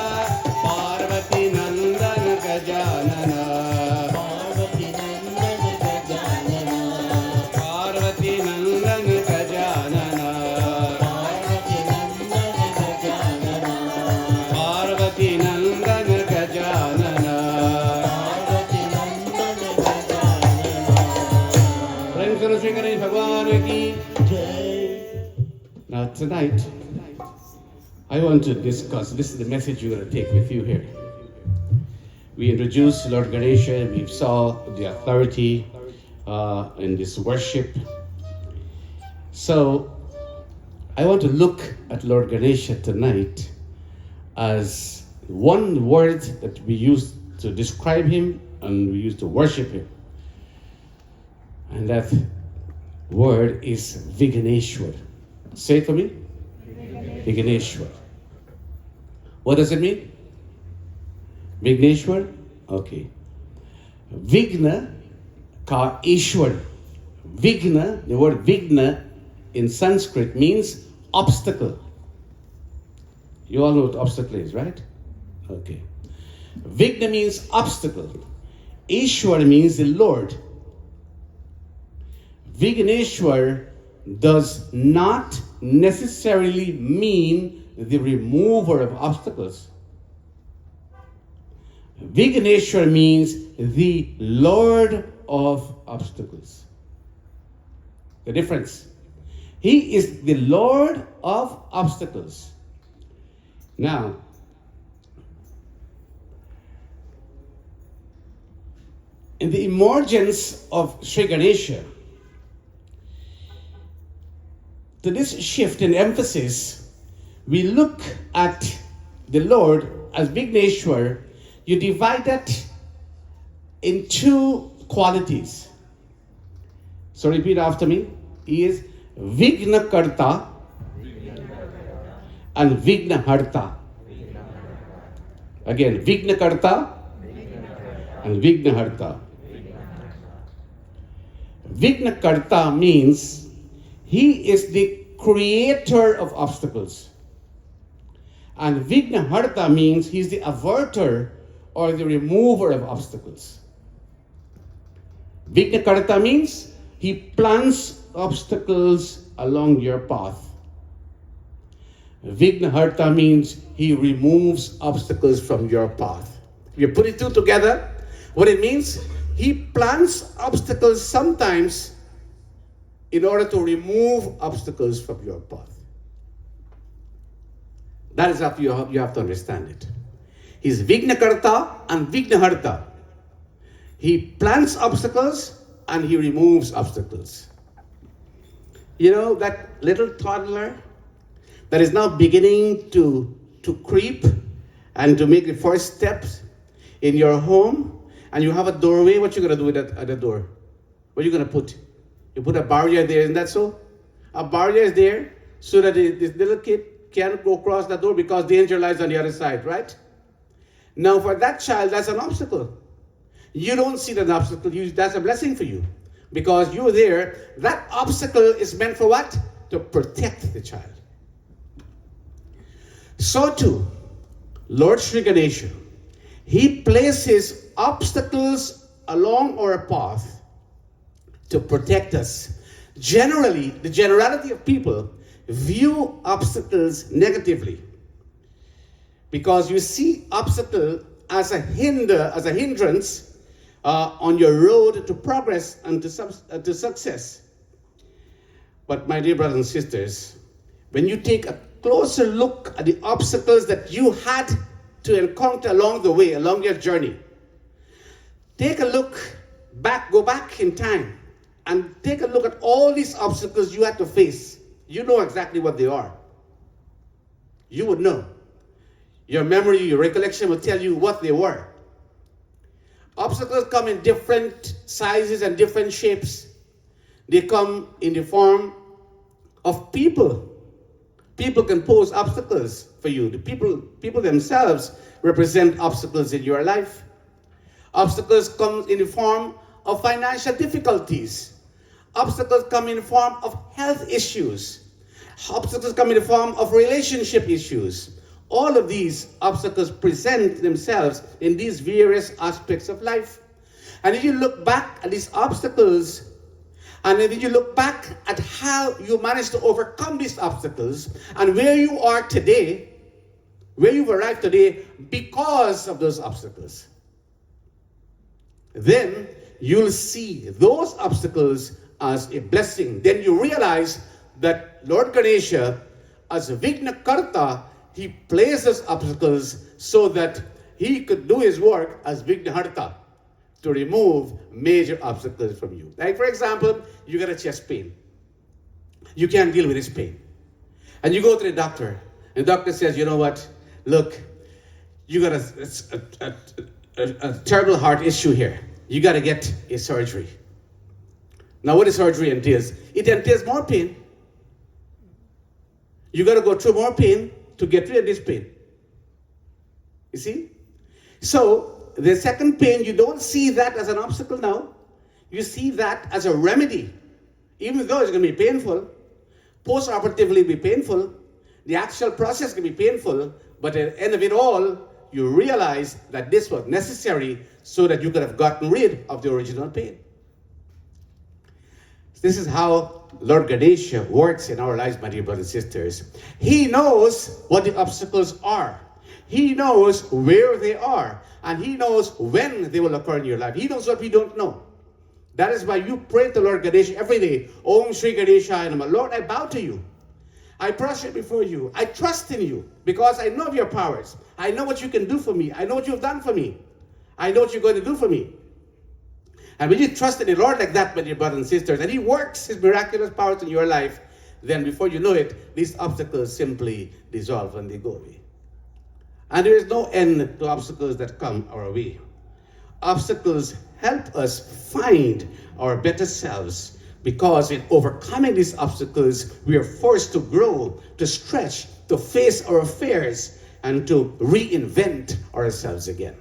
Parvati Nandan Gajanana Parvati Nandan Gajanana Parvati Nandan Gajanana Parvati Nandan Gajanana Parvati Nandan Gajanana Parvati Nandan Gajanana Prem Sara Shri Ganesh Bhagwan ki Jai. Now tonight, I want to discuss, this is the message you're going to take with you here. We introduced Lord Ganesha, we saw the authority in this worship. So, I want to look at Lord Ganesha tonight as one word that we use to describe him and we use to worship him. And that word is Viganeshwar. Say it for me. Viganeshwar. What does it mean? Vigneshwar? Okay. Vigna ka Ishwar. Vigna, the word Vigna in Sanskrit means obstacle. You all know what obstacle is, right? Okay. Vigna means obstacle. Ishwar means the Lord. Vigneshwar does not necessarily mean the remover of obstacles. Vigneshwar means the Lord of obstacles. The difference. He is the Lord of obstacles. Now, in the emergence of Sri Ganesha, to this shift in emphasis, we look at the Lord as Vigneshwar. You divide that in two qualities. So repeat after me. He is Vignakarta and Vignaharta. Again, Vignakarta and Vignaharta. Vignakarta means he is the creator of obstacles. And Vignaharta means he's the averter or the remover of obstacles. Vignakarta means he plants obstacles along your path. Vignaharta means he removes obstacles from your path. If you put it two together, what it means, he plants obstacles sometimes in order to remove obstacles from your path. That is how you have to understand it. He's Vignakarta and Vignaharta. He plants obstacles and he removes obstacles. You know, that little toddler that is now beginning to creep and to make the first steps in your home, and you have a doorway, what you going to do with that at the door? What are you going to put? You put a barrier there, isn't that so? A barrier is there so that this little kid can't go across the door because danger lies on the other side, right? Now for that child, that's an obstacle. You don't see that obstacle, that's a blessing for you. Because you're there, that obstacle is meant for what? To protect the child. So too, Lord Sri Ganesha, he places obstacles along our path to protect us. Generally, the generality of people view obstacles negatively because you see obstacle as a hindrance on your road to progress and to success. But my dear brothers and sisters, when you take a closer look at the obstacles that you had to encounter along the way, along your journey, take a look go back in time and take a look at all these obstacles you had to face, you know exactly what they are. You would know. Your memory, your recollection will tell you what they were. Obstacles come in different sizes and different shapes. They come in the form of people. People can pose obstacles for you. The people themselves represent obstacles in your life. Obstacles come in the form of financial difficulties. Obstacles come in the form of health issues. Obstacles come in the form of relationship issues. All of these obstacles present themselves in these various aspects of life. And if you look back at these obstacles, and then you look back at how you managed to overcome these obstacles and where you are today, where you've arrived today because of those obstacles, then you'll see those obstacles as a blessing. Then you realize that Lord Ganesha, as a Vignakarta, he places obstacles so that he could do his work as Vignaharta, to remove major obstacles from you. Like, for example, you got a chest pain. You can't deal with this pain. And you go to the doctor, and the doctor says, you know what, look, you got a terrible heart issue here. You got to get a surgery. Now, what the surgery entails? It entails more pain. You got to go through more pain to get rid of this pain. You see? So, the second pain, you don't see that as an obstacle now. You see that as a remedy. Even though it's going to be painful, post-operatively be painful, the actual process can be painful, but at the end of it all, you realize that this was necessary so that you could have gotten rid of the original pain. This is how Lord Ganesha works in our lives, my dear brothers and sisters. He knows what the obstacles are. He knows where they are. And he knows when they will occur in your life. He knows what we don't know. That is why you pray to Lord Ganesha every day. Om Shri Ganeshaya Namah. Lord, I bow to you. I prostrate before you. I trust in you because I know of your powers. I know what you can do for me. I know what you've done for me. I know what you're going to do for me. And when you trust in the Lord like that, my dear brothers and sisters, and he works his miraculous powers in your life, then before you know it, these obstacles simply dissolve and they go away. And there is no end to obstacles that come our way. Obstacles help us find our better selves because in overcoming these obstacles, we are forced to grow, to stretch, to face our fears, and to reinvent ourselves again.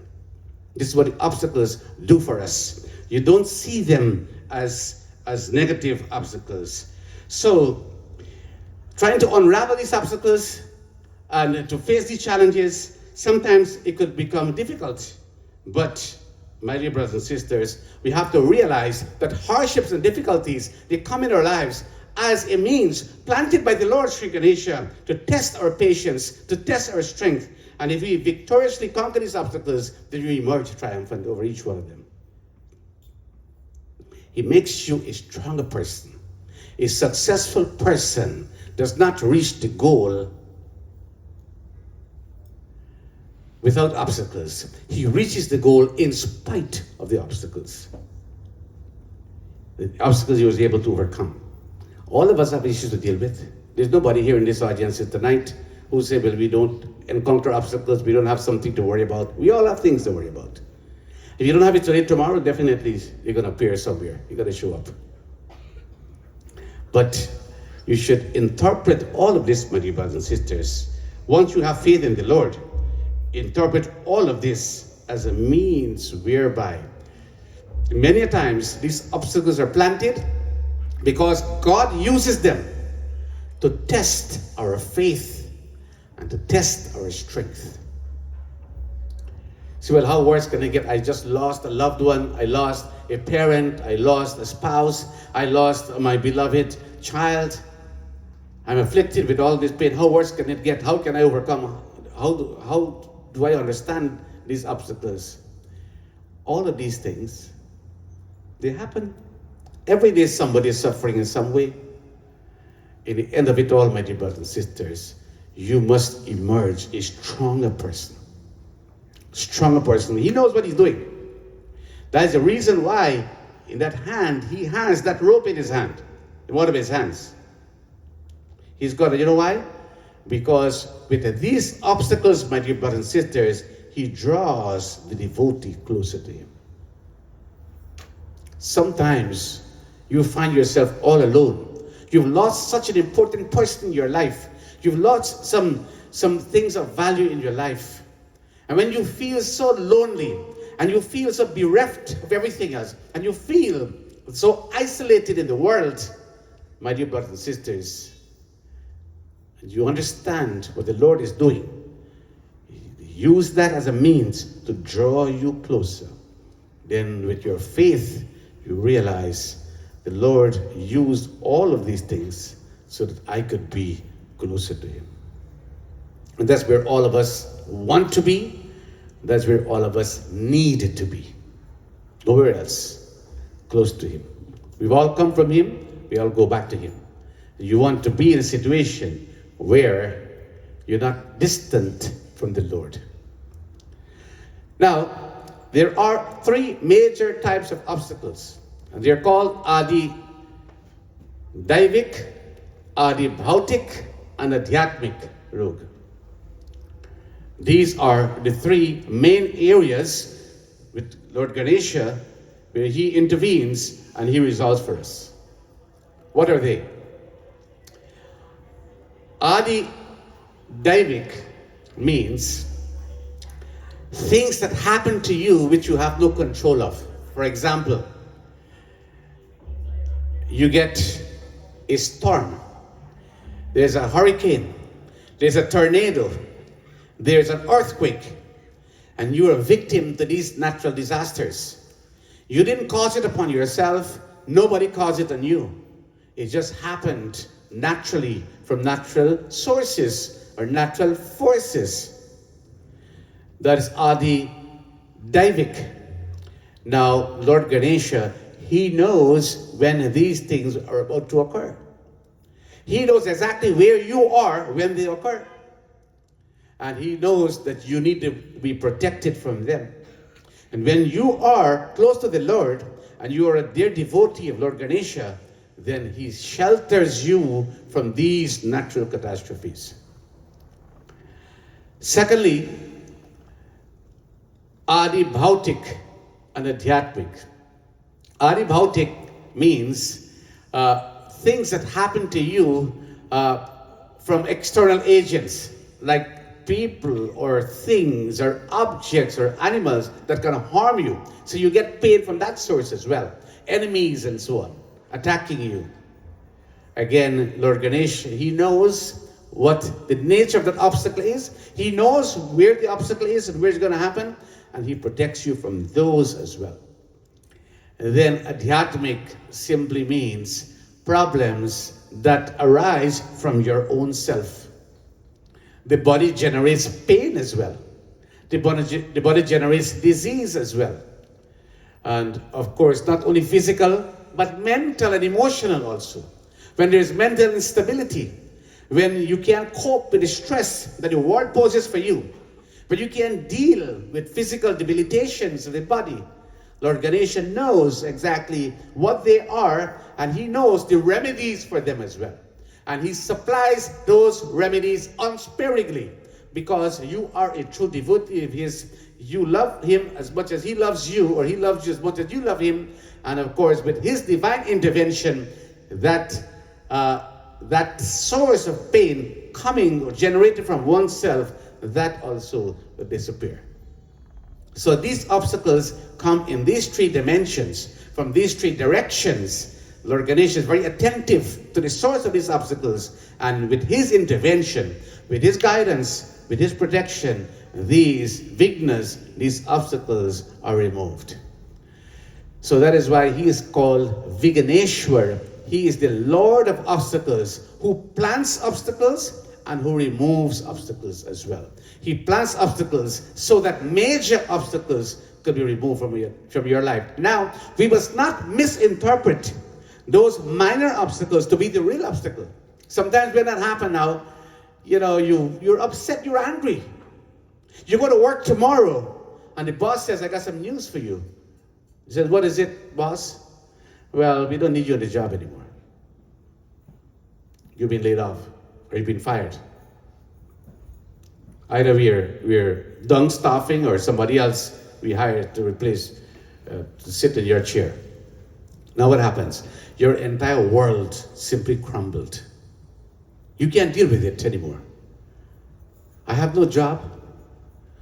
This is what the obstacles do for us. You don't see them as negative obstacles. So, trying to unravel these obstacles and to face these challenges, sometimes it could become difficult. But, my dear brothers and sisters, we have to realize that hardships and difficulties, they come in our lives as a means planted by the Lord Sri Ganesha to test our patience, to test our strength. And if we victoriously conquer these obstacles, then we emerge triumphant over each one of them. He makes you a stronger person. A successful person does not reach the goal without obstacles. He reaches the goal in spite of the obstacles. The obstacles he was able to overcome. All of us have issues to deal with. There's nobody here in this audience tonight who say, well, we don't encounter obstacles, we don't have something to worry about. We all have things to worry about. If you don't have it today, tomorrow, definitely you're going to appear somewhere. You're going to show up. But you should interpret all of this, my dear brothers and sisters. Once you have faith in the Lord, interpret all of this as a means whereby many times these obstacles are planted because God uses them to test our faith and to test our strength. See, well, how worse can it get? I just lost a loved one. I lost a parent. I lost a spouse. I lost my beloved child. I'm afflicted with all this pain. How worse can it get? How can I overcome? How do I understand these obstacles? All of these things, they happen. Every day somebody is suffering in some way. In the end of it all, my dear brothers and sisters, you must emerge a stronger person. Stronger person. He knows what he's doing. That is the reason why in that hand, he has that rope in his hand, in one of his hands. He's got it. You know why? Because with these obstacles, my dear brothers and sisters, he draws the devotee closer to him. Sometimes you find yourself all alone. You've lost such an important person in your life. You've lost some things of value in your life. And when you feel so lonely, and you feel so bereft of everything else, and you feel so isolated in the world, my dear brothers and sisters, and you understand what the Lord is doing, use that as a means to draw you closer. Then with your faith, you realize the Lord used all of these things so that I could be closer to him. And that's where all of us want to be. That's where all of us need to be. Nowhere else. Close to him. We've all come from him. We all go back to him. You want to be in a situation where you're not distant from the Lord. Now, there are three major types of obstacles. And they're called Adi Daivik, Adi Bhautik, and Adhyatmik Rog. These are the three main areas with Lord Ganesha where he intervenes and he resolves for us. What are they? Adi Daivik means things that happen to you which you have no control of. For example, you get a storm, there's a hurricane, there's a tornado, there's an earthquake, and you're a victim to these natural disasters. You didn't cause it upon yourself, nobody caused it on you. It just happened naturally from natural sources or natural forces. That is Adi Daivik. Now, Lord Ganesha, he knows when these things are about to occur. He knows exactly where you are when they occur. And he knows that you need to be protected from them. And when you are close to the Lord and you are a dear devotee of Lord Ganesha, then he shelters you from these natural catastrophes. Secondly, Adi Bhautik and Adhyatmik. Adi Bhautik means things that happen to you from external agents, like people or things or objects or animals that can harm you. So you get pain from that source as well. Enemies and so on, attacking you. Again, Lord Ganesh, he knows what the nature of that obstacle is. He knows where the obstacle is and where it's going to happen, and he protects you from those as well. And then Adhyatmik simply means problems that arise from your own self. The body generates pain as well. The body generates disease as well. And of course, not only physical, but mental and emotional also. When there's mental instability, when you can't cope with the stress that the world poses for you, when you can't deal with physical debilitations of the body, Lord Ganesha knows exactly what they are, and he knows the remedies for them as well. And he supplies those remedies unsparingly, because you are a true devotee of his. You love him as much as he loves you, or he loves you as much as you love him. And of course, with his divine intervention, that source of pain coming or generated from oneself, that also will disappear. So these obstacles come in these three dimensions, from these three directions. Lord Ganesh is very attentive to the source of these obstacles, and with his intervention, with his guidance, with his protection, these vignas, these obstacles are removed. So that is why he is called Viganeshwar. He is the Lord of obstacles, who plants obstacles and who removes obstacles as well. He plants obstacles so that major obstacles could be removed from your life. Now, we must not misinterpret those minor obstacles to be the real obstacle. Sometimes when that happens now, you're upset, you're angry. You go to work tomorrow, and the boss says, I got some news for you. He says, what is it, boss? Well, we don't need you on the job anymore. You've been laid off or you've been fired. Either we're done staffing or somebody else we hired to replace, to sit in your chair. Now what happens? Your entire world simply crumbled. You can't deal with it anymore. I have no job.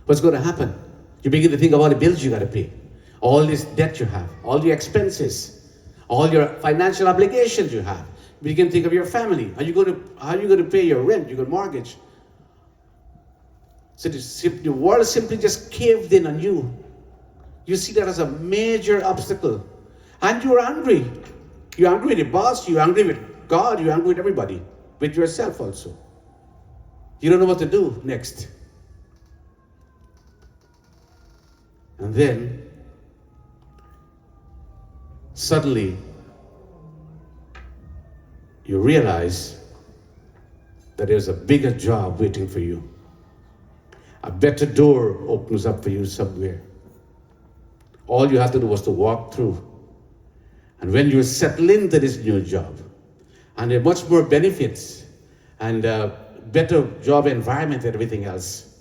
What's going to happen? You begin to think of all the bills you got to pay, all this debt you have, all the expenses, all your financial obligations you have. You begin to think of your family. How are you going to pay your rent, your mortgage? So the world simply just caved in on you. You see that as a major obstacle. And you're angry. You're angry with the boss, you're angry with God, you're angry with everybody, with yourself also. You don't know what to do next. And then, suddenly, you realize that there's a bigger job waiting for you. A better door opens up for you somewhere. All you have to do was to walk through. And when you settle into this new job, and there are much more benefits, and better job environment and everything else,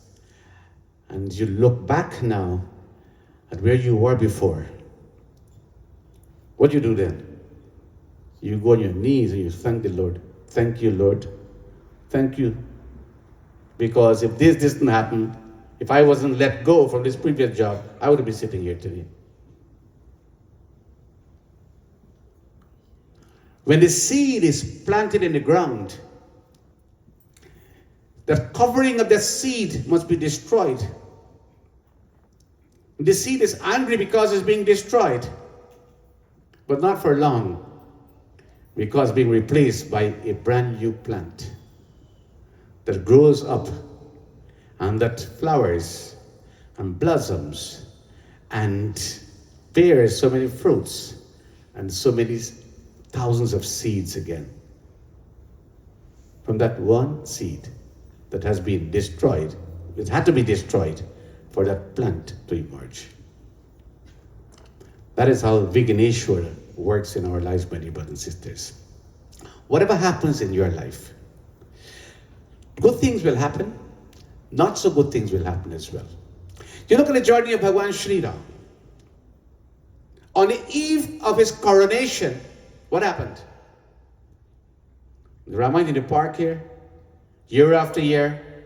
and you look back now at where you were before, what do you do then? You go on your knees and you thank the Lord. Thank you, Lord. Thank you. Because if this didn't happen, if I wasn't let go from this previous job, I would be sitting here today. When the seed is planted in the ground, the covering of the seed must be destroyed. The seed is angry because it's being destroyed, but not for long, because being replaced by a brand new plant that grows up and that flowers and blossoms and bears so many fruits and so many thousands of seeds again. From that one seed that has been destroyed, it had to be destroyed for that plant to emerge. That is how Ganesha works in our lives, my dear brothers and sisters. Whatever happens in your life, good things will happen, not so good things will happen as well. You look at the journey of Bhagwan Sri Ram. On the eve of his coronation, what happened? The Ramayana in the park here, year after year,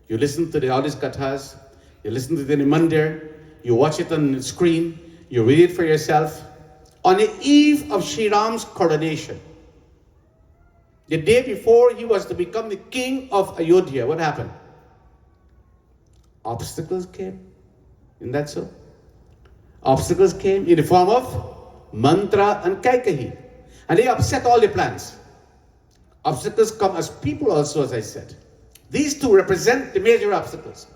you listen to all these kathas, you listen to it in the mandir, you watch it on the screen, you read it for yourself. On the eve of Sri Ram's coronation, the day before he was to become the king of Ayodhya, what happened? Obstacles came. Isn't that so? Obstacles came in the form of mantra and kaikahi. And they upset all the plans. Obstacles come as people also, as I said. These two represent the major obstacles.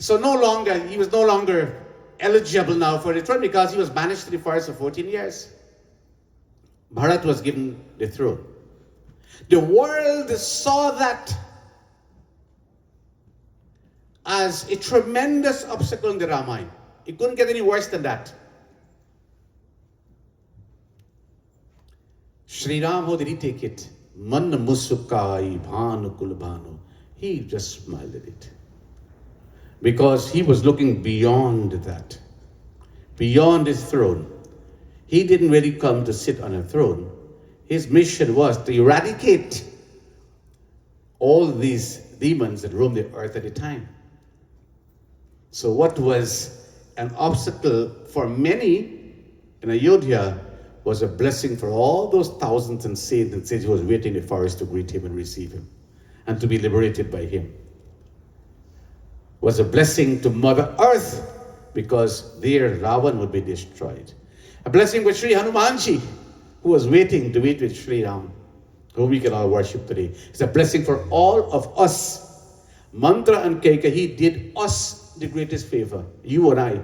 So he was no longer eligible now for the throne because he was banished to the forest for 14 years. Bharat was given the throne. The world saw that as a tremendous obstacle in the Ramayana. It couldn't get any worse than that. Sri Ram, how did he take it? Man musukai bhanu kulbhanu. He just smiled at it. Because he was looking beyond that. Beyond his throne. He didn't really come to sit on a throne. His mission was to eradicate all these demons that roamed the earth at the time. So what was an obstacle for many in Ayodhya was a blessing for all those thousands and saints who was waiting in the forest to greet him and receive him and to be liberated by him. Was a blessing to Mother Earth because there Ravan would be destroyed. A blessing with Sri Hanumanji, who was waiting to meet with Sri Ram, whom we can all worship today. It's a blessing for all of us. Mantra and Kaikahi did us the greatest favor, you and I.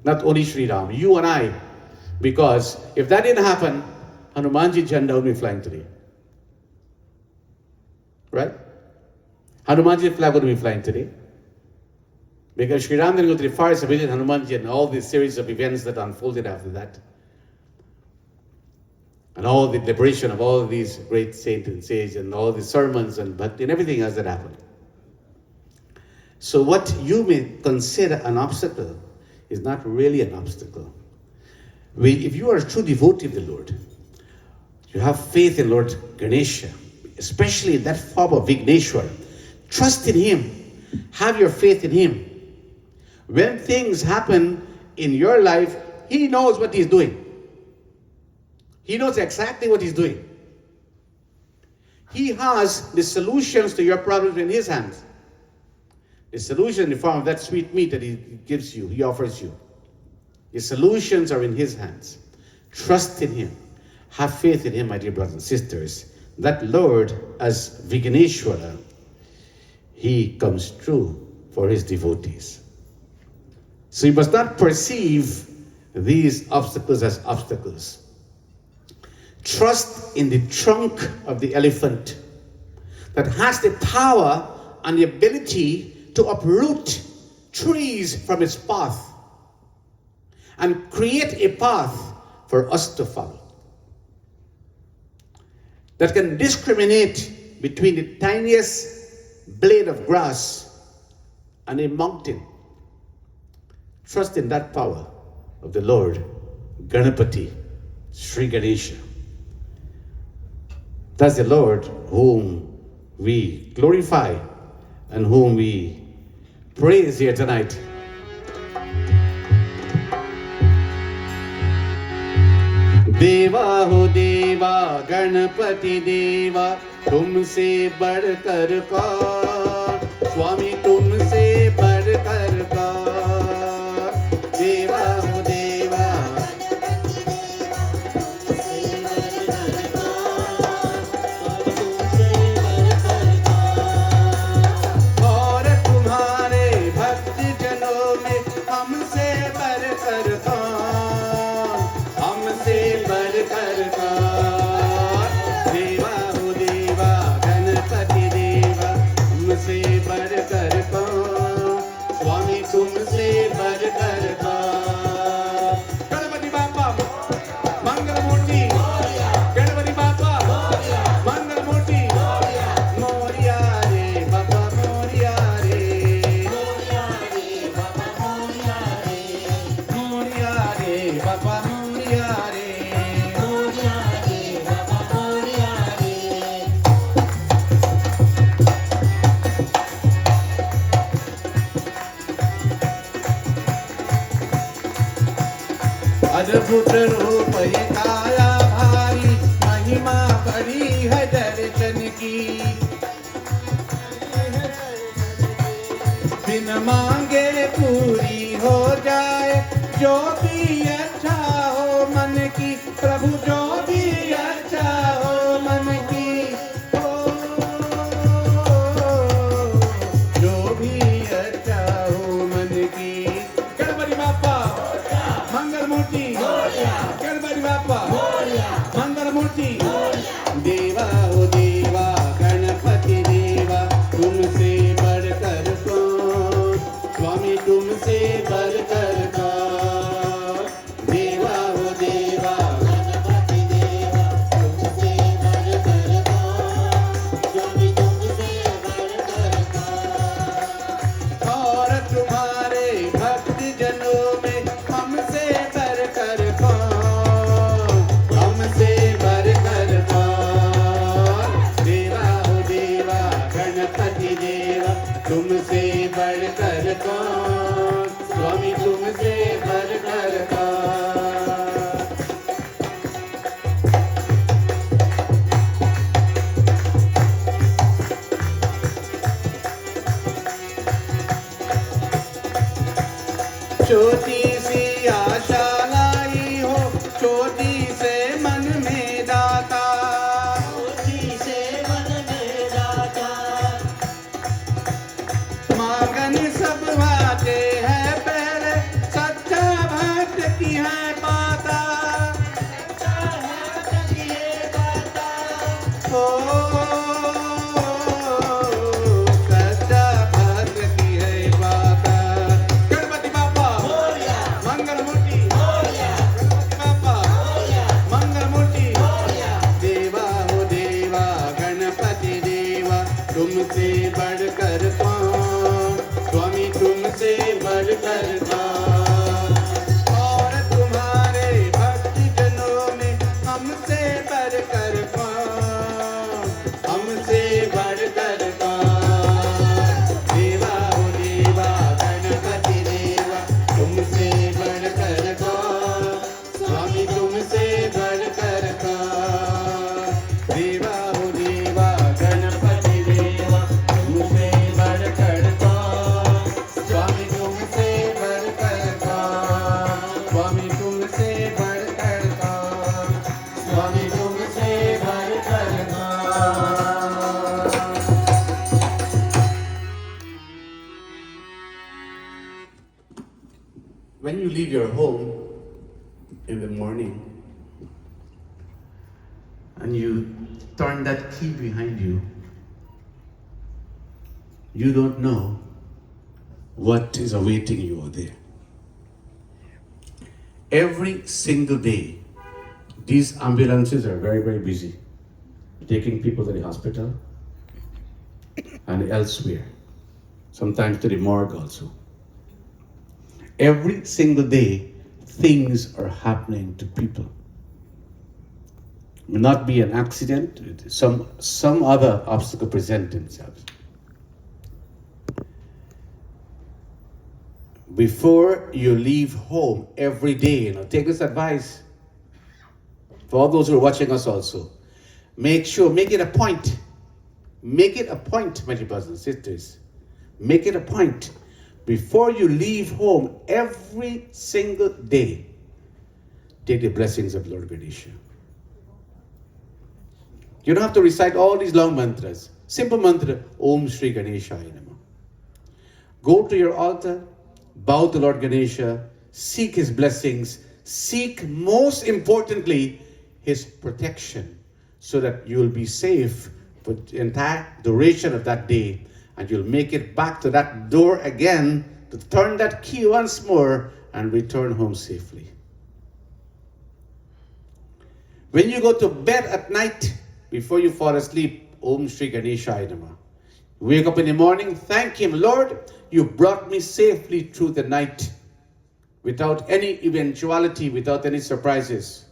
Not only Sri Ram, you and I. Because if that didn't happen, Hanumanji Janda would be flying today. Right? Hanumanji flag would be flying today. Because Sri Ram didn't go to the forest and visit Hanumanji and all these series of events that unfolded after that. and all the liberation of all these great saints and sages and all the sermons and bhakti and everything else that happened. So what you may consider an obstacle is not really an obstacle. If you are a true devotee of the Lord, you have faith in Lord Ganesha, especially in that form of Vigneshwar, trust in him, have your faith in him. When things happen in your life, he knows what he's doing. He knows exactly what he's doing. He has the solutions to your problems in his hands. The solution in the form of that sweet meat that he gives you, he offers you. The solutions are in his hands. Trust in him. Have faith in him, my dear brothers and sisters. That Lord, as Vigneshwara, he comes true for his devotees. So you must not perceive these obstacles as obstacles. Trust in the trunk of the elephant that has the power and the ability to uproot trees from its path and create a path for us to follow. That can discriminate between the tiniest blade of grass and a mountain. Trust in that power of the Lord, Ganapati, Sri Ganesha. That's the Lord whom we glorify and whom we praise here tonight. देवा हो देवा गणपति देवा तुमसे बढ़कर कौन स्वामी तुमसे बढ़कर कौन देवा हो देवा और तुम्हारे भक्त जनों में हमसे बढ़कर कौन हमसे बढ़कर कौन देवा हो देवा गणपति देवा तुमसे बढ़कर कौन स्वामी तुमसे बढ़कर कौन गणपति बापा मंगल मूर्ति गणपति बापा मंगल मूर्ति मोरिया रे बाबा मोरिया रे मोरिया रे बाबा मोरिया रे मोरिया रे बाबा मोरिया रे मोरिया रे बाबा मोरिया रे अद्भुत रूप ये काया भारी महिमा बड़ी है दर्शन की बिन मांगे पूरी हो जाए जो भी अच्छा हो मन की प्रभु जो भी अच्छा हो मन की हो जो भी अच्छा हो मन की गणपति बापा मंगल मूर्ति गणपति बापा मंगल मूर्ति देवा हो देवा गणपति देवा तुमसे बढ़कर कौन स्वामी तुमसे बढ़कर कौन in the morning and you turn that key behind you, you don't know what is awaiting you out there. Every single day, these ambulances are very, very busy, taking people to the hospital and elsewhere, sometimes to the morgue also. Every single day, things are happening to people. It may not be an accident, some other obstacle present themselves. Before you leave home every day, take this advice for all those who are watching us also. Make it a point. Make it a point, my dear brothers and sisters. Make it a point. Before you leave home every single day, take the blessings of Lord Ganesha. You don't have to recite all these long mantras. Simple mantra, Om Shri Ganeshaya Namah. Go to your altar, bow to Lord Ganesha, seek his blessings, seek most importantly his protection so that you will be safe for the entire duration of that day and you'll make it back to that door again to turn that key once more and return home safely. When you go to bed at night, before you fall asleep, Om Shri Ganeshaya Namah. Wake up in the morning, thank him, Lord, you brought me safely through the night without any eventuality, without any surprises.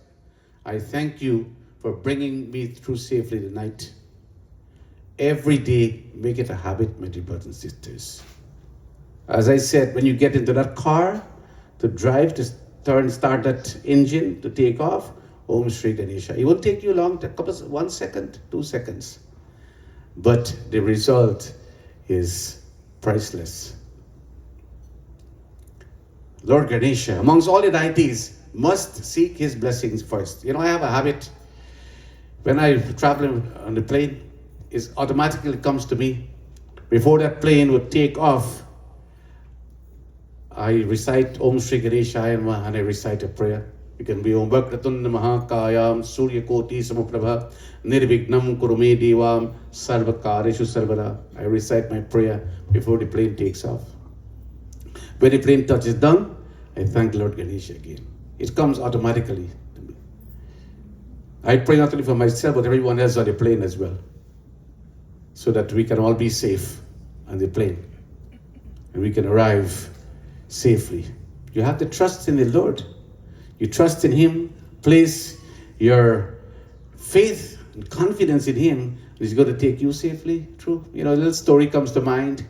I thank you for bringing me through safely the night. Every day, make it a habit, my dear brothers and sisters. As I said, when you get into that car to drive, to start that engine, to take off, Om Shri Ganesha. It won't take you long, 1 second, 2 seconds. But the result is priceless. Lord Ganesha, amongst all the deities, must seek his blessings first. I have a habit, when I travel on the plane, it automatically comes to me. Before that plane would take off, I recite Om Shri Ganeshaya Namah and I recite a prayer. It can be Om Vakratunda Mahakayam Surya Koti Samaprabha Nirvignam Kurume Devam Sarvakareshu Sarvara. I recite my prayer before the plane takes off. When the plane touches down, I thank Lord Ganesha again. It comes automatically to me. I pray not only for myself, but everyone else on the plane as well, so that we can all be safe on the plane and we can arrive safely. You have to trust in the Lord. You trust in him, place your faith and confidence in him. He's going to take you safely through. A little story comes to mind.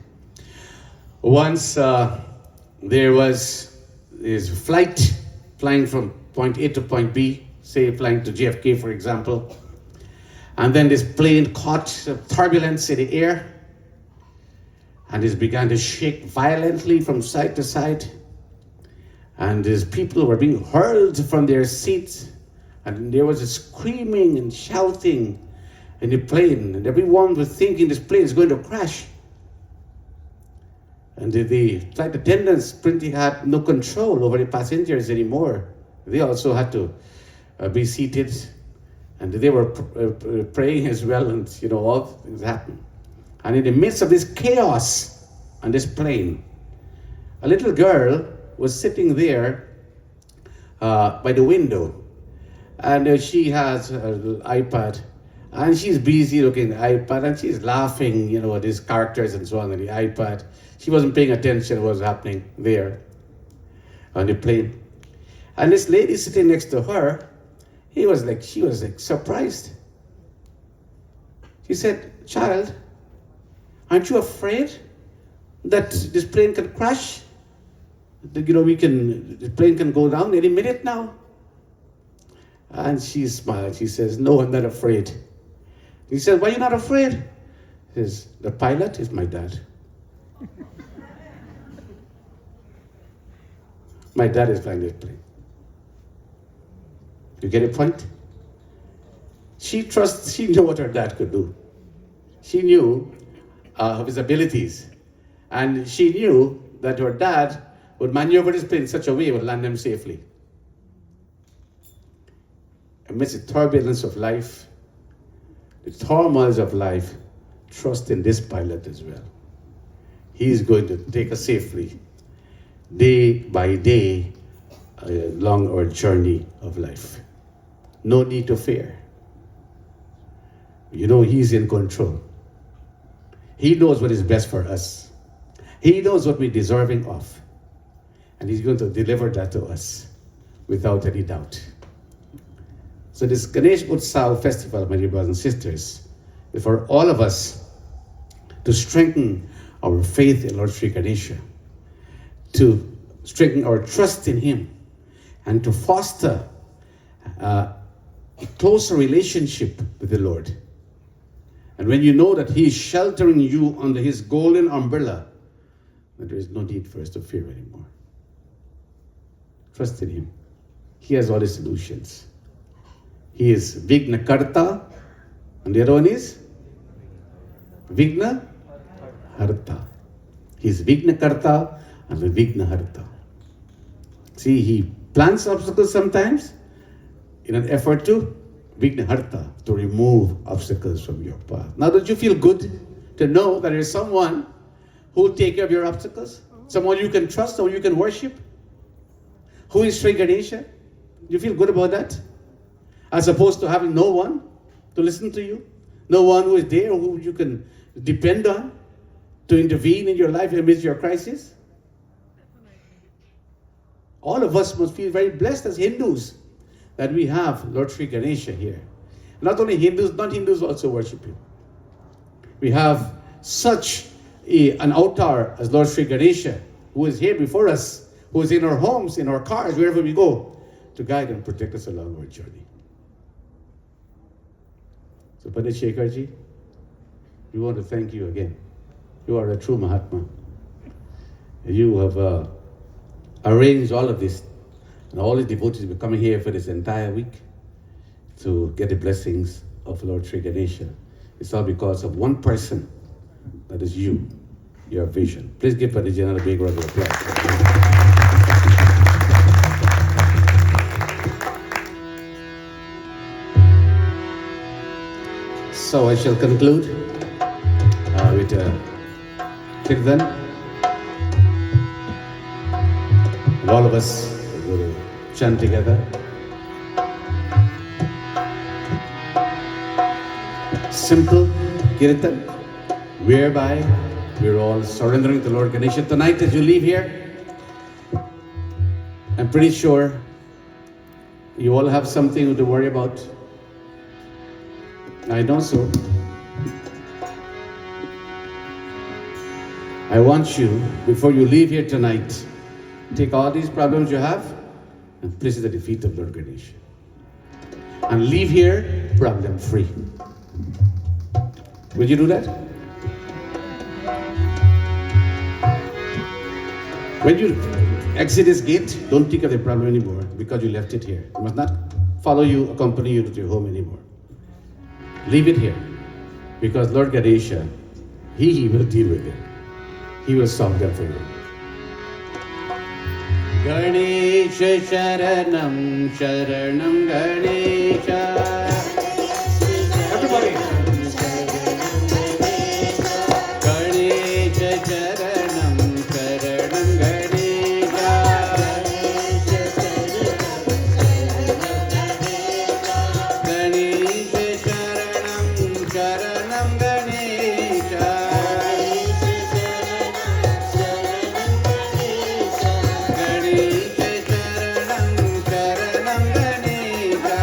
Once there was his flight flying from point A to point B, say flying to JFK, for example. And then this plane caught turbulence in the air and it began to shake violently from side to side. And these people were being hurled from their seats. And there was a screaming and shouting in the plane. And everyone was thinking this plane is going to crash. And the flight attendants pretty had no control over the passengers anymore. They also had to be seated. And they were praying as well. And, all things happened. And in the midst of this chaos on this plane, a little girl was sitting there by the window, and she has an iPad, and she's busy looking at the iPad, and she's laughing, at these characters and so on the iPad. She wasn't paying attention to what was happening there on the plane. And this lady sitting next to her, she was like surprised. She said, "Child, aren't you afraid that this plane can crash? The plane can go down any minute now?" And she smiled. She says, "No, I'm not afraid." He said, "Why are you not afraid?" He says, "The pilot is my dad." My dad is flying this plane. You get a point? She knew what her dad could do. She knew of his abilities. And she knew that her dad would maneuver this plane in such a way it would land them safely. amidst the turbulence of life, the turmoils of life, trust in this pilot as well. He is going to take us safely, day by day, along our journey of life. No need to fear. You know, He's in control. He knows what is best for us. He knows what we're deserving of. And He's going to deliver that to us without any doubt. So this Ganesh Utsav festival, my dear brothers and sisters, is for all of us to strengthen our faith in Lord Sri Ganesha, to strengthen our trust in Him, and to foster a closer relationship with the Lord. And when you know that He is sheltering you under His golden umbrella, then there is no need for us to fear anymore. Trust in Him. He has all the solutions. He is Vigna Karta, and the other one is Vigna Harta. He is Vigna Karta and Vigna Harta. See, He plants obstacles sometimes in an effort to Vigna Harta, to remove obstacles from your path. Now, don't you feel good to know that there is someone who will take care of your obstacles? Someone you can trust, someone you can worship? Who is Sri Ganesha? You feel good about that? As opposed to having no one to listen to you, no one who is there who you can depend on to intervene in your life amidst your crisis. All of us must feel very blessed as Hindus that we have Lord Sri Ganesha here. Not only Hindus, non-Hindus also worship Him. We have such an avatar as Lord Sri Ganesha, who is here before us, who is in our homes, in our cars, wherever we go, to guide and protect us along our journey. So Pandit Shekharji, we want to thank you again. You are a true Mahatma. You have arranged all of this, and all the devotees will be coming here for this entire week to get the blessings of Lord Sri Ganesha. It's all because of one person, that is you, your vision. Please give Pandit Ji another big round of applause. So I shall conclude with Kirtan. And all of us will chant together. Simple Kirtan, whereby we're all surrendering to Lord Ganesha. Tonight as you leave here, I'm pretty sure you all have something to worry about. I know so. I want you, before you leave here tonight, take all these problems you have and place it at the feet of Lord Ganesha. And leave here problem free. Will you do that? When you exit this gate, don't think of the problem anymore because you left it here. It must not follow you, accompany you to your home anymore. Leave it here, because Lord Ganesha, He will deal with it. He will solve them for you. Ganesha Sharanam, Sharanam Ganesha. Everybody. Ganesha Sharanam, Sharanam Ganesha. Ganesha Sharanam Ganesha. Ganesha Sharanam Ganesha.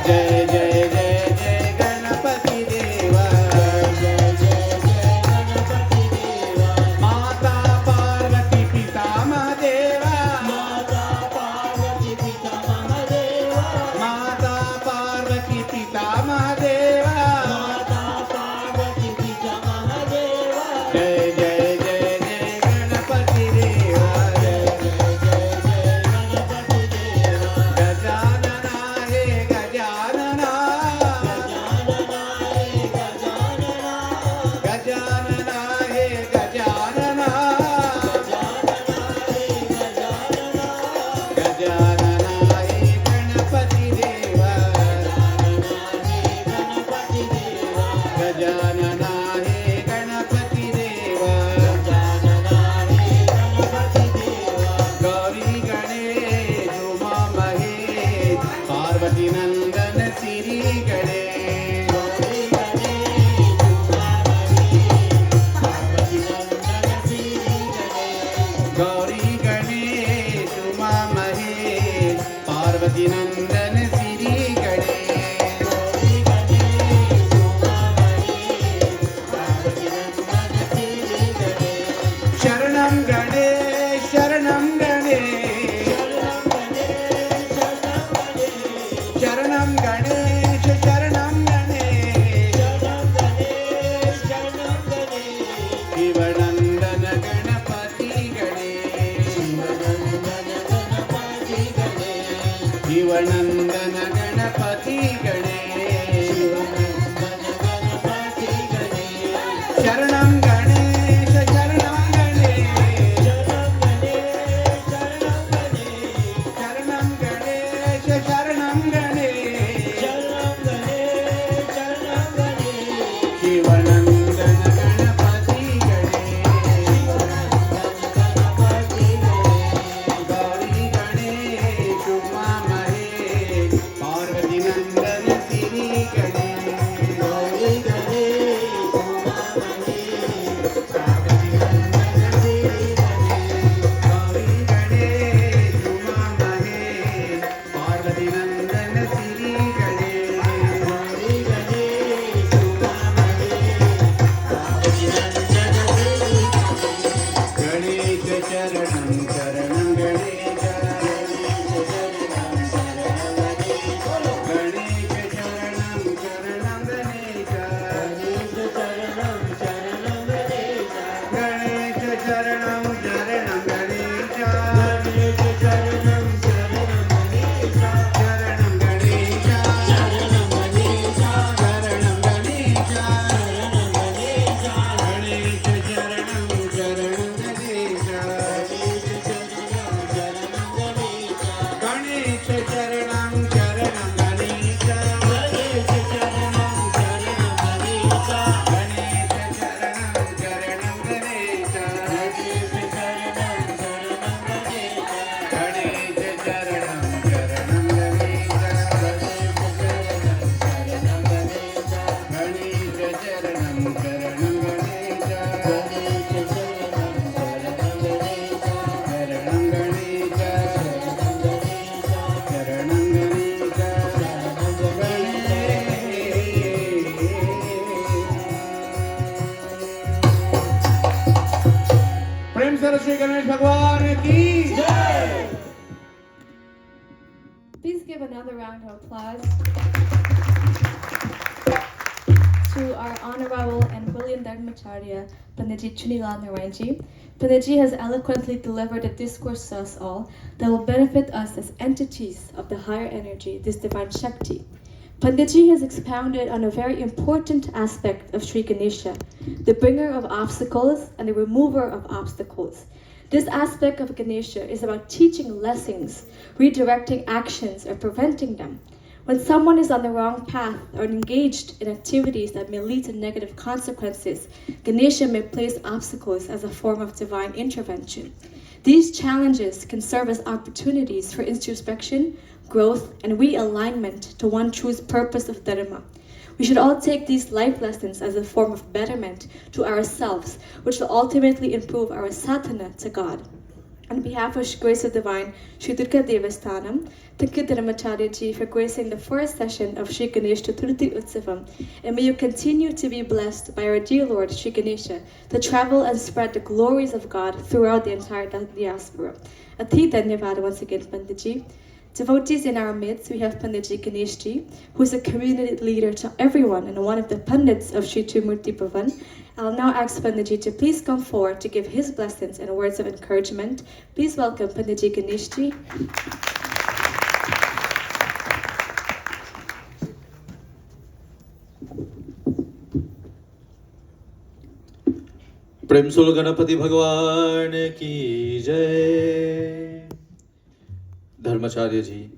जय जय जय जय गणपति देवा माता पार्वती पिता महादेवा माता पार्वती पिता महादेवा जय जय जय जय गणपति देवा गजानना हे गजानना गजानना हे गजानना गजानना हे गणपति देवा गजानना हे गणपति देवा गौरी गणेश उमा महेश पार्वती नंदन श्री गणेश गौरी गणेश उमा महेश पार्वती नंदन श्री गणेश शरणं गणेश शरणं गणेश शरणं गणेश शरणं गणेश शिवनंदन गणपति गणेश शिवनंदन गणपति गणेश शरणं गणेश शरणं गणेश शरणं गणेश शरणं गणेश शिवनंदन गणपति गणेश गौरी गणेश उमा महेश पार्वती नंदन श्री गणेश गौरी गणेश उमा महेश पार्वती नंदन श्री गणेश गौरी गणेश उमा महेश पार्वती नंदन श्री गणेश गौरी गणेश उमा महेश गणेश चरणं चरणं गणेश गणेश चरणं चरणं गणेश गणेश चरणं चरणं गणेश चरणं गणेश चरणं गणेश चरणं गणेश गणेश चरणं चरणं गणेश गणेश चरणं चरणं गणेश गणेश चरणं चरणं गणेश प्रेम से श्री गणेश भगवान की जय। Please give another round of applause to our Honorable and Brilliant Dharamacharya, Pandit Chunelall. Pandit has eloquently delivered a discourse to us all that will benefit us as entities of the higher energy, this divine Shakti. Pandit has expounded on a very important aspect of Sri Ganesha, the bringer of obstacles and the remover of obstacles. This aspect of Ganesha is about teaching lessons, redirecting actions, or preventing them. When someone is on the wrong path or engaged in activities that may lead to negative consequences, Ganesha may place obstacles as a form of divine intervention. These challenges can serve as opportunities for introspection, growth, and realignment to one true purpose of Dharma. We should all take these life lessons as a form of betterment to ourselves, which will ultimately improve our sadhana to God. On behalf of Grace of Divine Shri Durga Devasthanam, thank you Dharamacharya ji for gracing the first session of Shri Ganesh Chaturthi Utsavam, and may you continue to be blessed by our dear Lord Shri Ganesha to travel and spread the glories of God throughout the entire diaspora. Ati Dhanyavad once again, Pandit ji. Devotees in our midst, we have Pandit ji Ganesh ji, who is a community leader to everyone and one of the Pandits of Shri Trimurti Bhavan. I'll now ask Pandit ji to please come forward to give his blessings and words of encouragement. Please welcome Pandit ji Ganesh ji. प्रेम सुल गणपति भगवान की जय. Dharamacharya ji,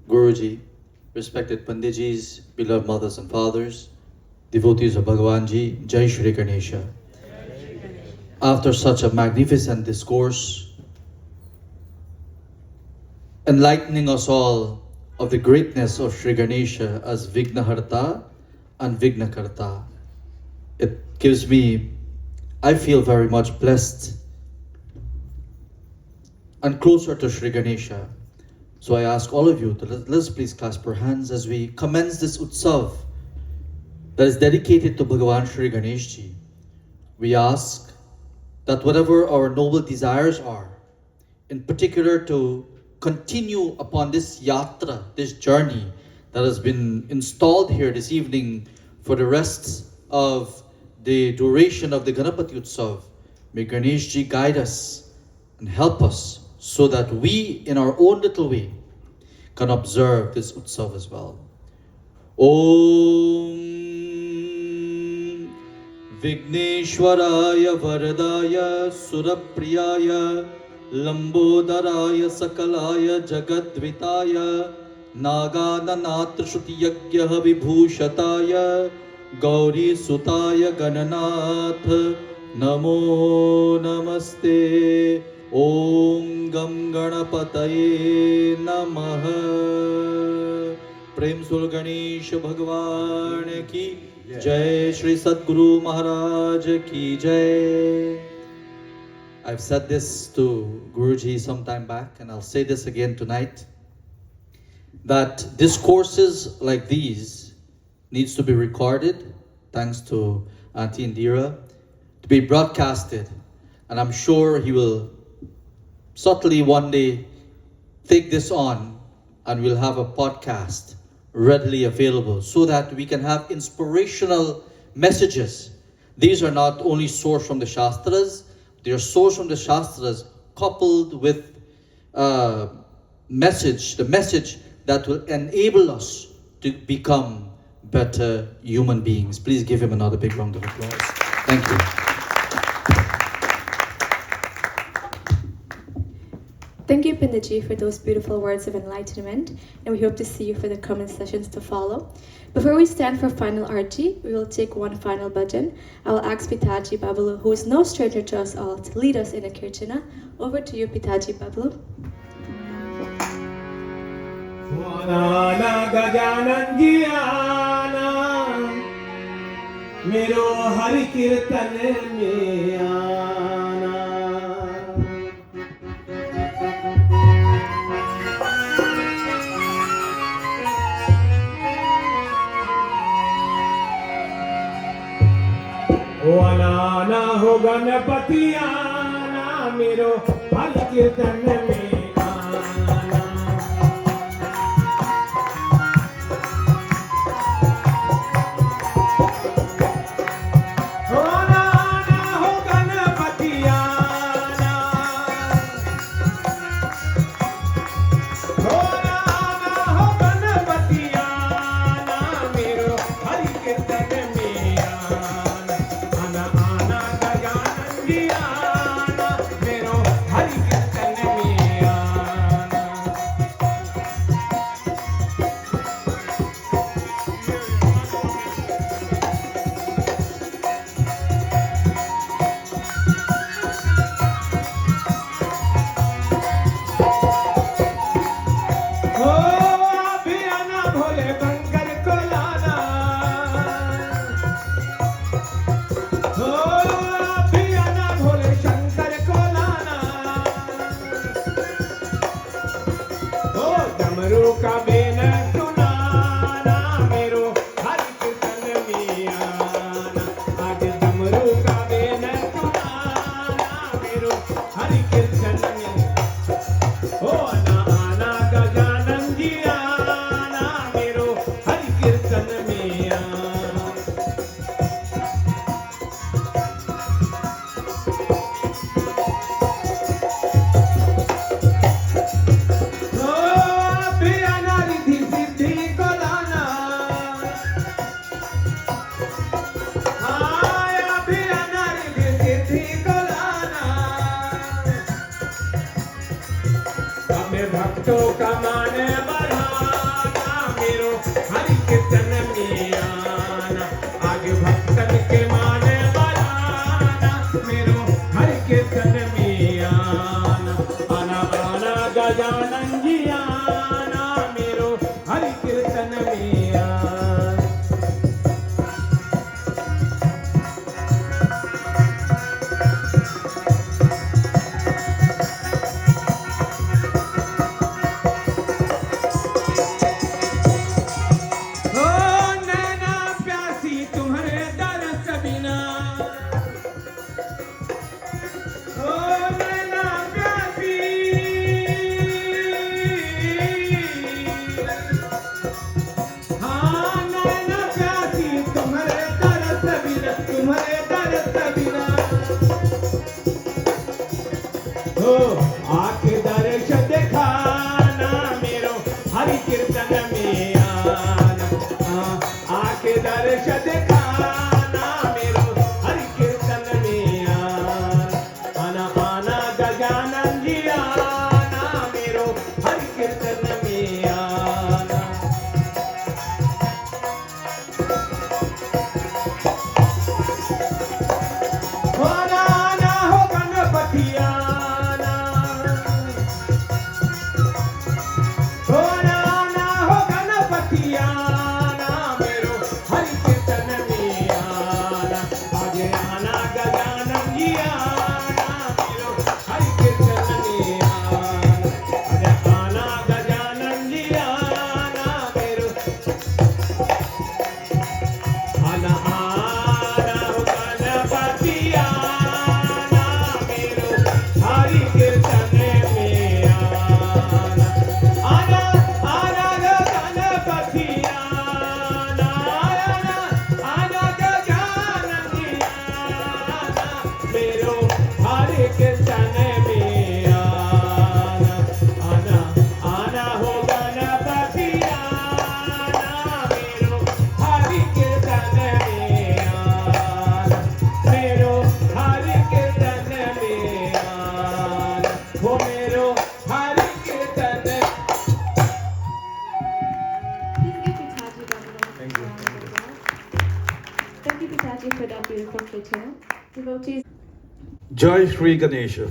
Guruji, respected Panditjis, beloved mothers and fathers, devotees of Bhagavan ji, Jai Shri Ganesha. After such a magnificent discourse, enlightening us all of the greatness of Shri Ganesha as Vignaharta and Vignakarta, it gives me, I feel very much blessed and closer to Shri Ganesha. So I ask all of you to let's please clasp our hands as we commence this Utsav that is dedicated to Bhagavan Shri Ganesh ji. We ask that whatever our noble desires are, in particular to continue upon this yatra, this journey that has been installed here this evening for the rest of the duration of the Ganapati Utsav, may Ganesh ji guide us and help us so that we, in our own little way, can observe this Utsav as well. Om Vigneshwaraya Varadaya Surapriyaya Lambodaraya Sakalaya Jagadvitaya Nagananatra Shutiyagya Vibhushataya Gauri Sutaya Gananath Namo Namaste. Om Gam Ganapataye Namaha. Prem Sul Ganesh Bhagwan ki Jai. Shri Sadguru Maharaj ki Jai. I've said this to Guruji some time back, and I'll say this again tonight, that discourses like these needs to be recorded, thanks to Auntie Indira, to be broadcasted, and I'm sure he will subtly one day take this on and we'll have a podcast readily available so that we can have inspirational messages. These are not only sourced from the Shastras, they are sourced from the Shastras coupled with the message that will enable us to become better human beings. Please give him another big round of applause. Thank you. Thank you, Panditji, for those beautiful words of enlightenment, and we hope to see you for the coming sessions to follow. Before we stand for final arti, we will take one final bhajan. I will ask Pitaji Babalu, who is no stranger to us all, to lead us in a kirtana. Over to you, Pitaji Babalu. Gajanan ji आना मेरो हरि कीर्तन में आना ओ आना हो गणपति आना मेरो हरि कीर्तन में भक्तों का मान बढ़ाना मेरो हरि कीर्तन में आना आगे भक्तन के मान बढ़ाना मेरो हरि कीर्तन में आना आना आना गजानन जी आना मेरो हरि कीर्तन में आना आके दर्श दिखाना मेरो हरि कीर्तन में आना आके दर्श दिखाना मेरो हरि कीर्तन में आना आना गजानन जी आना मेरो हरि कीर्तन में आना हो नाना हो गणपतिया Jai Shri Ganesha.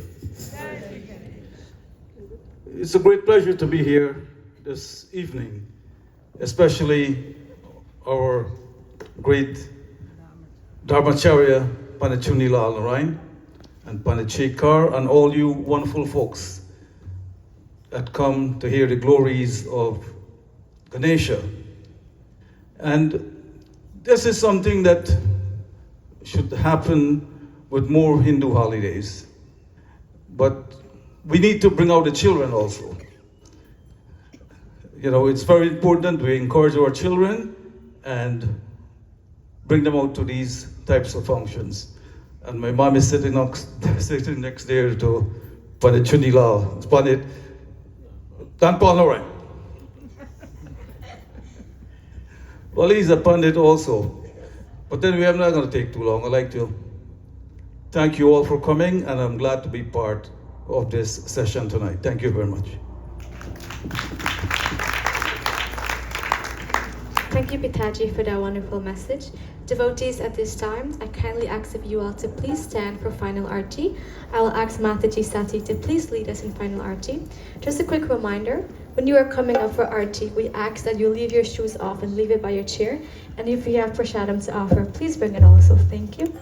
It's a great pleasure to be here this evening, especially our great Dharamacharya, Pandit Chunelall, right? And Pandit Shekhar, and all you wonderful folks that come to hear the glories of Ganesha. And this is something that should happen with more Hindu holidays. But we need to bring out the children also. You know, it's very important we encourage our children and bring them out to these types of functions. And my mom is sitting next there to Pandit Chunelall. Pandit, Tanpal, well, he's a Pandit also. But then we are not going to take too long. I'd like to thank you all for coming, and I'm glad to be part of this session tonight. Thank you very much. Thank you, Pitaji, for that wonderful message. Devotees, at this time, I kindly ask of you all to please stand for final arti. I will ask Mataji Sati to please lead us in final arti. Just a quick reminder, when you are coming up for arti, we ask that you leave your shoes off and leave it by your chair. And if you have prasadam to offer, please bring it also. Thank you.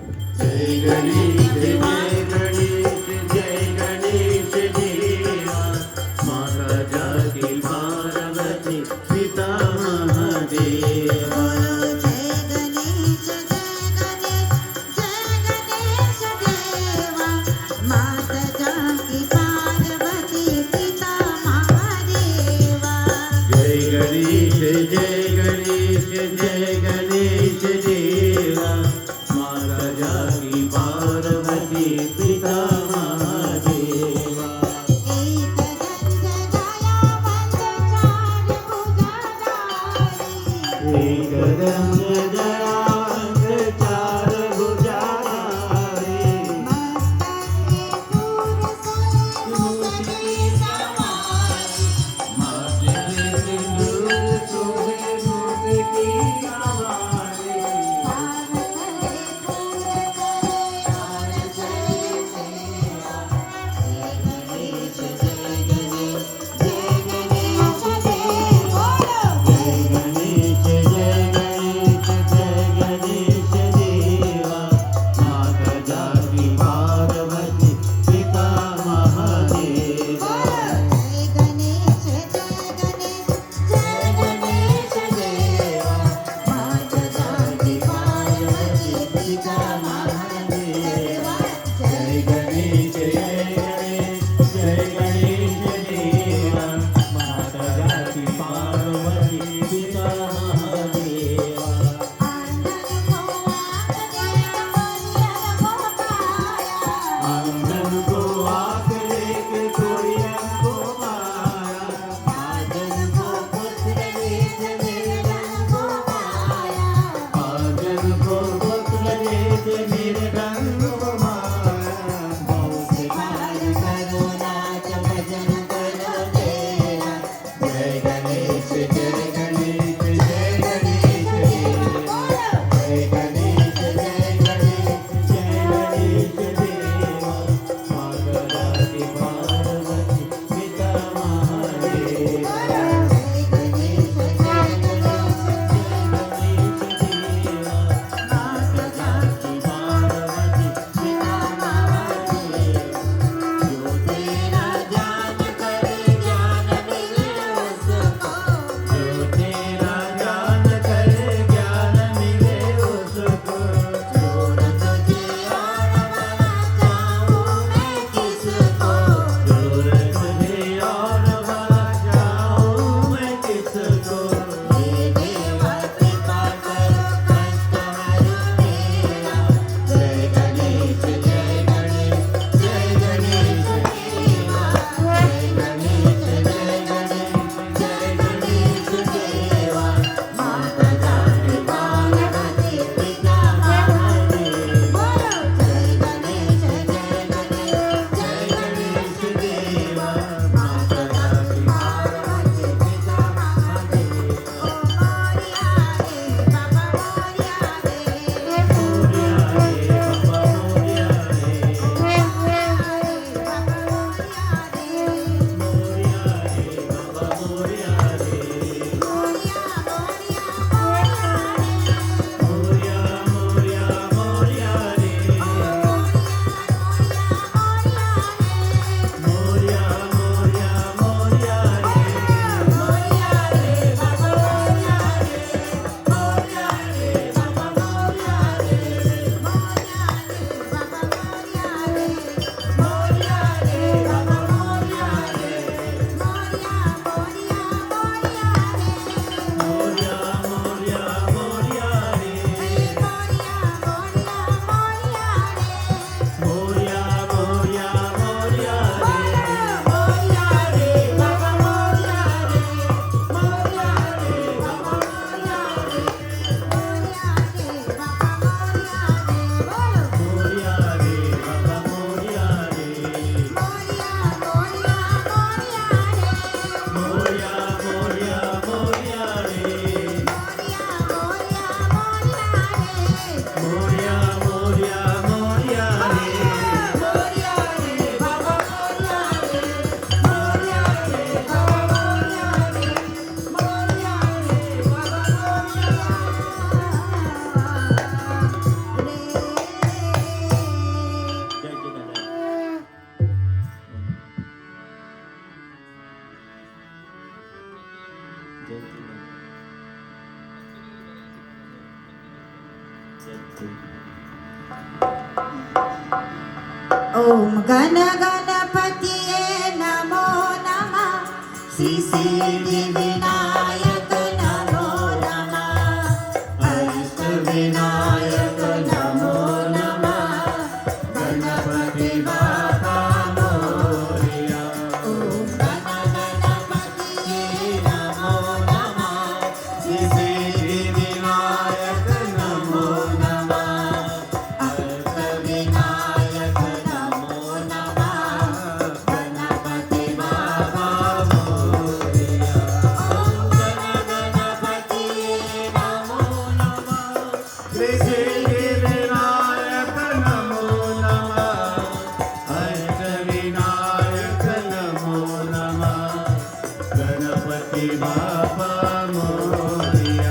Om Gana Ganapatiye Namo Namah Sri Siddhi Vinayak Namo Namah Ashta Vinayak Namo Namah Ganapati Bapa Moria Om Gana Ganapatiye Namo Namah Sri Siddhi Vinayak Namo Namah Ashta Vinayak Namo Namah Ganapati Bapa Moria Om Gana Ganapatiye Namo Namah Sri Siddhi Vinayak Namo Namah Ashta Vinayak Namo Namah Ganapati Bapa Moria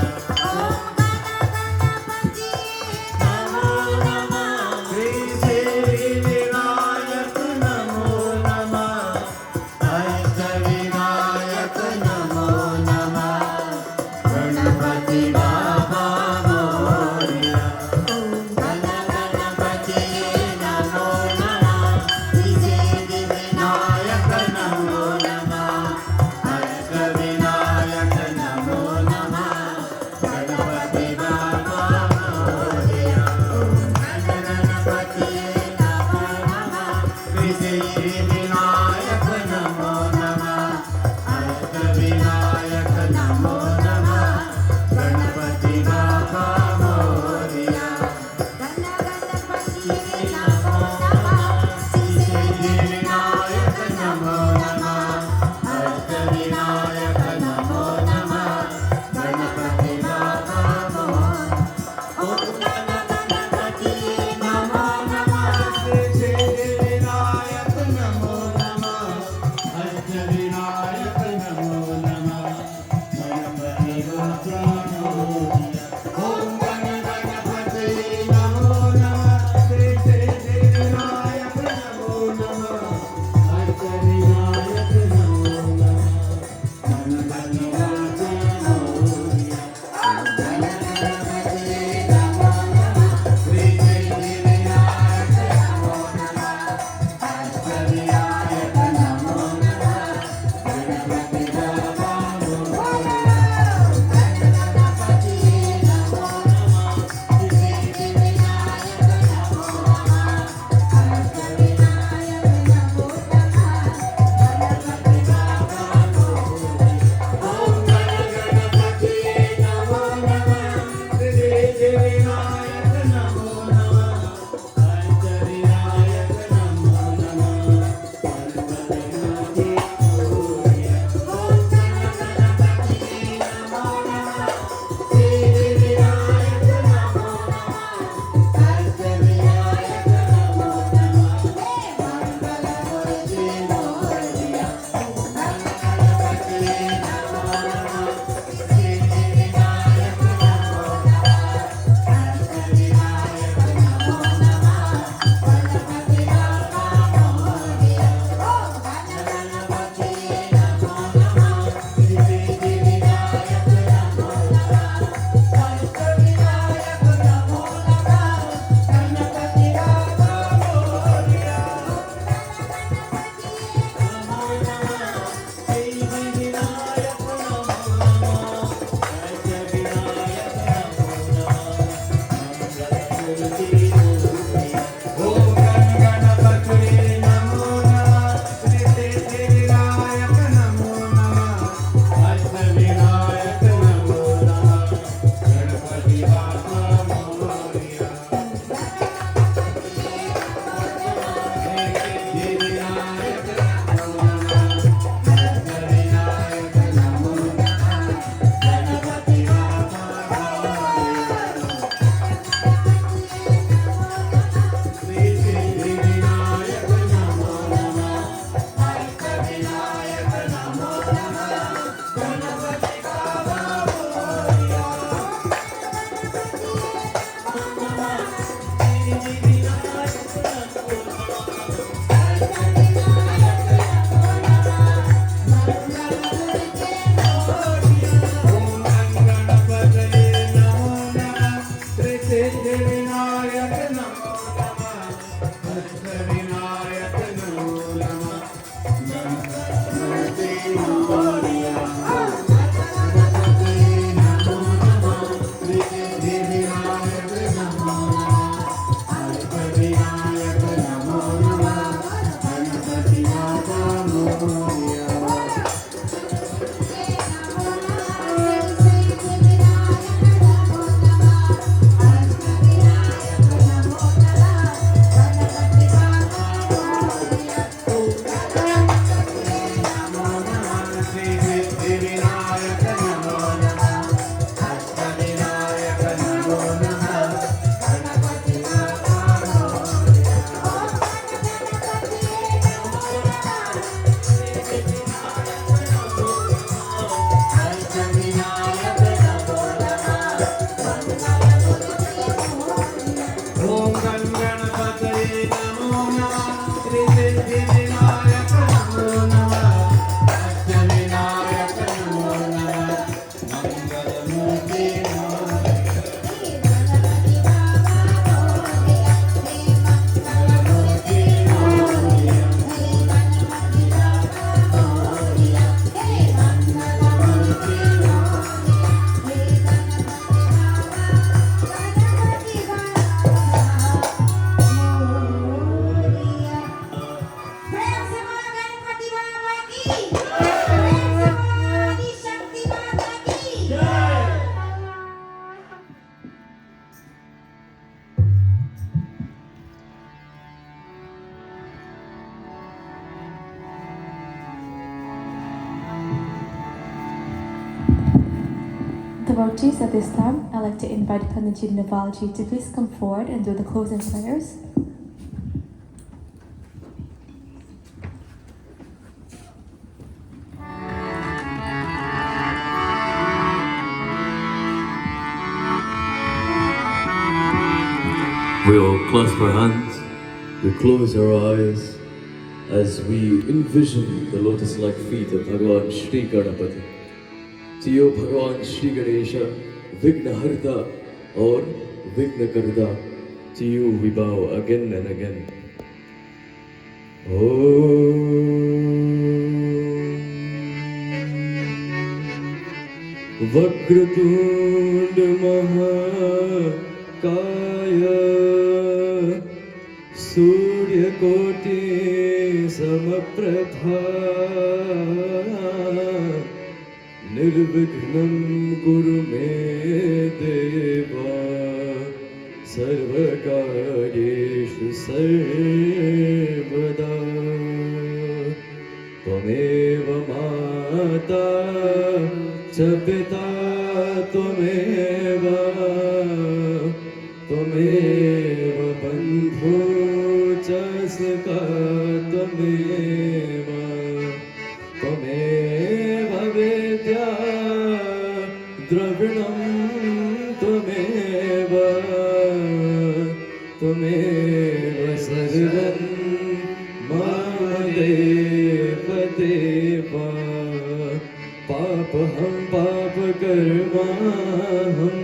Devotees, at this time, I'd like to invite Pandit Chunelall to please come forward and do the closing prayers. We all clasp our hands, we close our eyes as we envision the lotus-like feet of Bhagavan Shri Ganapati. To you, Bhagavan Shri Ganesha, Vignaharta or Vignakarta, to you we bow again and again. Vakratunda Mahakaya Surya Koti Samaprabha Nirvignam Guru Me Deva Sarvakaryeshu Sarvada Tvameva Mata Cha Pita Tvameva Tvameva Bandhu Cha Sakha Tvameva Tvameva Vidya Dravinam Tvameva Tvameva Sarvam Mahadeva Deva Papaham Papa Karma Ham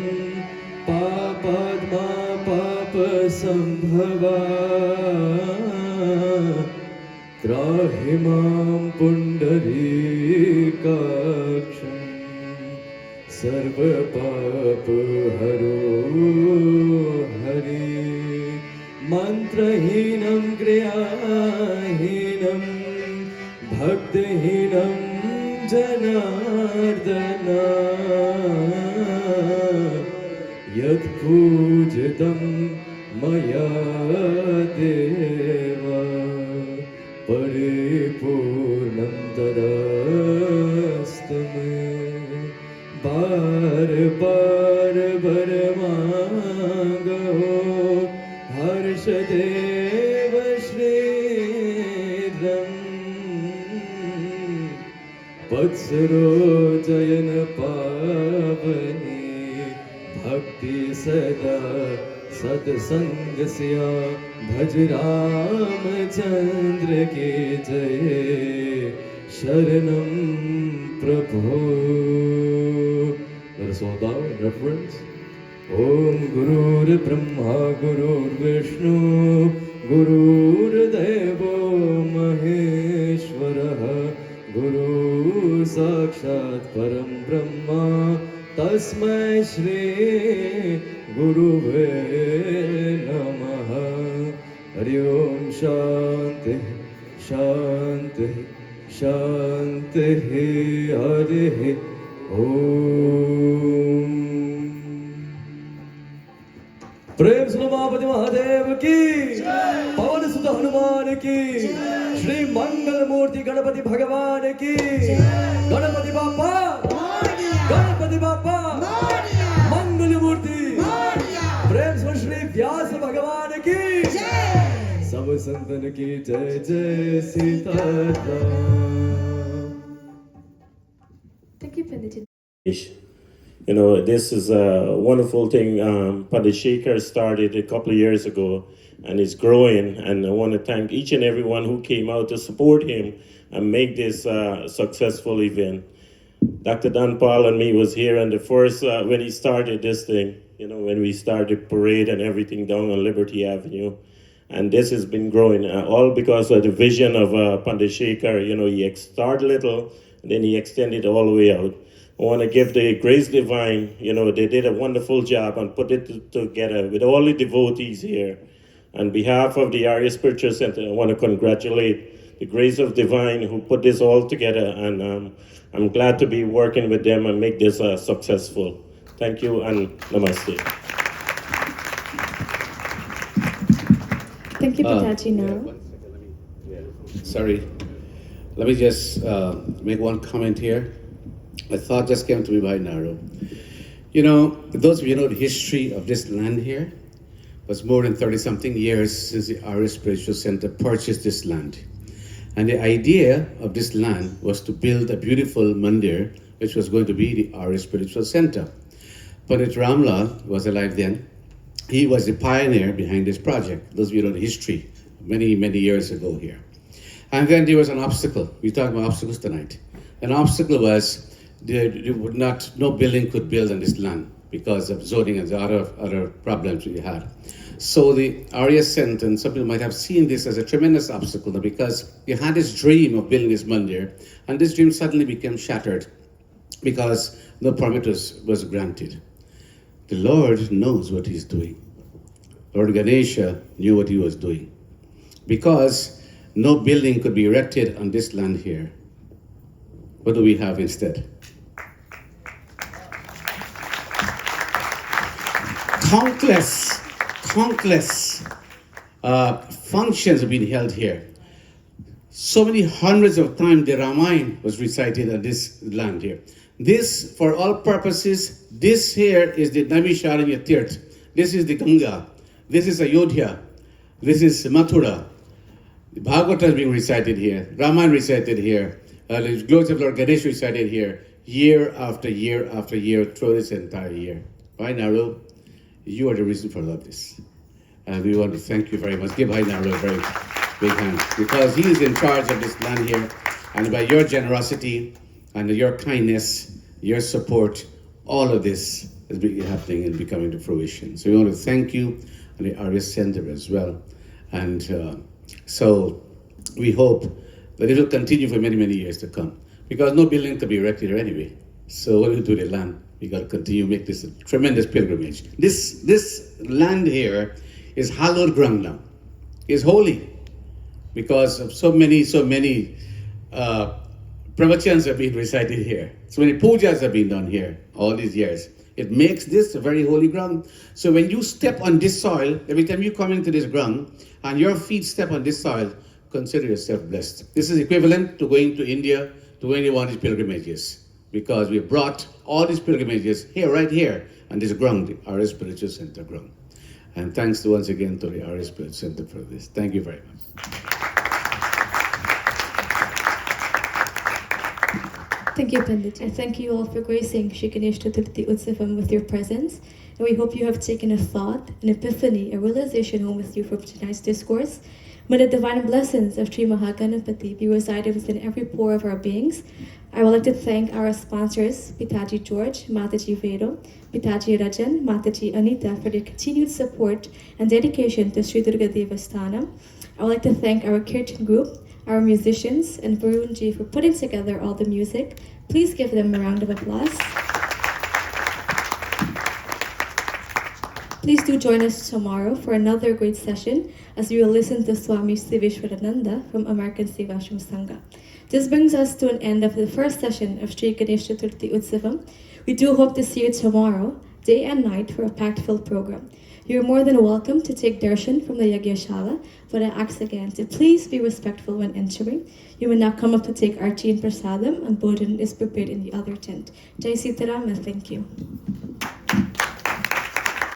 Papadma Papa Sambhava Trahimam Pundarikaksham Sarva Papa Haro Hari Mantrahinam Kriyahinam Bhaktihinam Janardana Yad Pujitam Maya Deva Paripurnam Tadastame Bar Bar Barmanga Harshadeva Shridram Vatsaro Jayana Pavani Bhakti Sada Satsangasya Bhaj Ramachandra Ki Jai Sharanam Prabhu. Let us all bow in reverence. Om Gurur Brahma Gurur Vishnu Gurur Devo Maheshwara Guru Sakshat Param Brahma Tasmai Shri Guruve Namaha. Hari Om Shanti Shanti Shanti Hari Om. प्रेम सुनो महापति महादेव की पवन सुत हनुमान की श्री मंगल मूर्ति गणपति भगवान की गणपति बापा गणपति बापा मंगल मूर्ति प्रेम सुनो श्री व्यास भगवान की सब संतन की जय जय Sitaram. Thank you, Pandit. You know, this is a wonderful thing. Pandit Shekhar started a couple of years ago and it's growing. And I want to thank each and everyone who came out to support him and make this a successful event. Dr. Don Paul and me was here, and the first, when he started this thing, when we started parade and everything down on Liberty Avenue, and this has been growing, all because of the vision of Pandit Shekhar. He started little, and then he extended all the way out. I want to give the Grace Divine, they did a wonderful job and put it together with all the devotees here. On behalf of the Arya Spiritual Center, I want to congratulate the Grace of Divine who put this all together, and I'm glad to be working with them and make this successful. Thank you and namaste. Thank you, Pitaji. Now. Sorry. Let me just make one comment here. A thought just came to me by Naro. Those of you know the history of this land here, was more than 30-something years since the Arya Spiritual Center purchased this land. And the idea of this land was to build a beautiful mandir, which was going to be the Arya Spiritual Center. Pandit Ramlal was alive then. He was the pioneer behind this project. Those of you know the history, many, many years ago here. And then there was an obstacle. We talked about obstacles tonight. An obstacle was no building could build on this land because of zoning and the other problems we had. So the Arya Center, and some people might have seen this as a tremendous obstacle because you had this dream of building this mandir, and this dream suddenly became shattered because no permit was granted. The Lord knows what he's doing. Lord Ganesha knew what he was doing. Because no building could be erected on this land here, what do we have instead? Countless functions have been held here. So many hundreds of times the Ramayana was recited on this land here. This, for all purposes, this here is the Naimisharanya Tirth. This is the Ganga. This is Ayodhya. This is Mathura. The Bhagavata is being recited here. Ramayana recited here. The glories of Lord Ganesh recited here. Year after year after year through this entire year. Bhai Naru, you are the reason for all of this. And we want to thank you very much. Give Bhai Naru a very big hand. Because he is in charge of this land here. And by your generosity and your kindness, your support, all of this is happening and becoming to fruition. So we want to thank you and the Arya Center as well. And so we hope that it will continue for many, many years to come. Because no building to be erected here anyway. So what we do with the land, we got to continue to make this a tremendous pilgrimage. This land here is hallowed ground now. It's holy because of so many pravachans have been recited here. So many pujas have been done here all these years. It makes this a very holy ground. So when you step on this soil, every time you come into this ground and your feet step on this soil, consider yourself blessed. This is equivalent to going to India to any one of these pilgrimages, because we brought all these pilgrimages here, right here, on this ground, the Arya Spiritual Center ground. And thanks once again to the Arya Spiritual Center for this. Thank you very much. Thank you, Pandit. I thank you all for gracing Shri Ganesh Chaturthi Utsavam with your presence. And we hope you have taken a thought, an epiphany, a realization home with you from tonight's discourse. May the divine blessings of Sri Mahaganapati be resided within every pore of our beings. I would like to thank our sponsors, Pitaji George, Mataji Vedo, Pitaji Rajan, Mataji Anita, for their continued support and dedication to Sri Durga Devasthana. I would like to thank our Kirtan group, our musicians, and Varunji for putting together all the music. Please give them a round of applause. Please do join us tomorrow for another great session as we will listen to Swami Siveshwarananda from American Sevashram Sangha. This brings us to an end of the first session of Sri Ganesh Chaturthi Utsavam. We do hope to see you tomorrow, day and night, for a packed-filled program. You're more than welcome to take darshan from the Yagyashala, but I ask again to please be respectful when entering. You may now come up to take Arti and Prasadam, and Bodhan is prepared in the other tent. Jai Sitaram and thank you.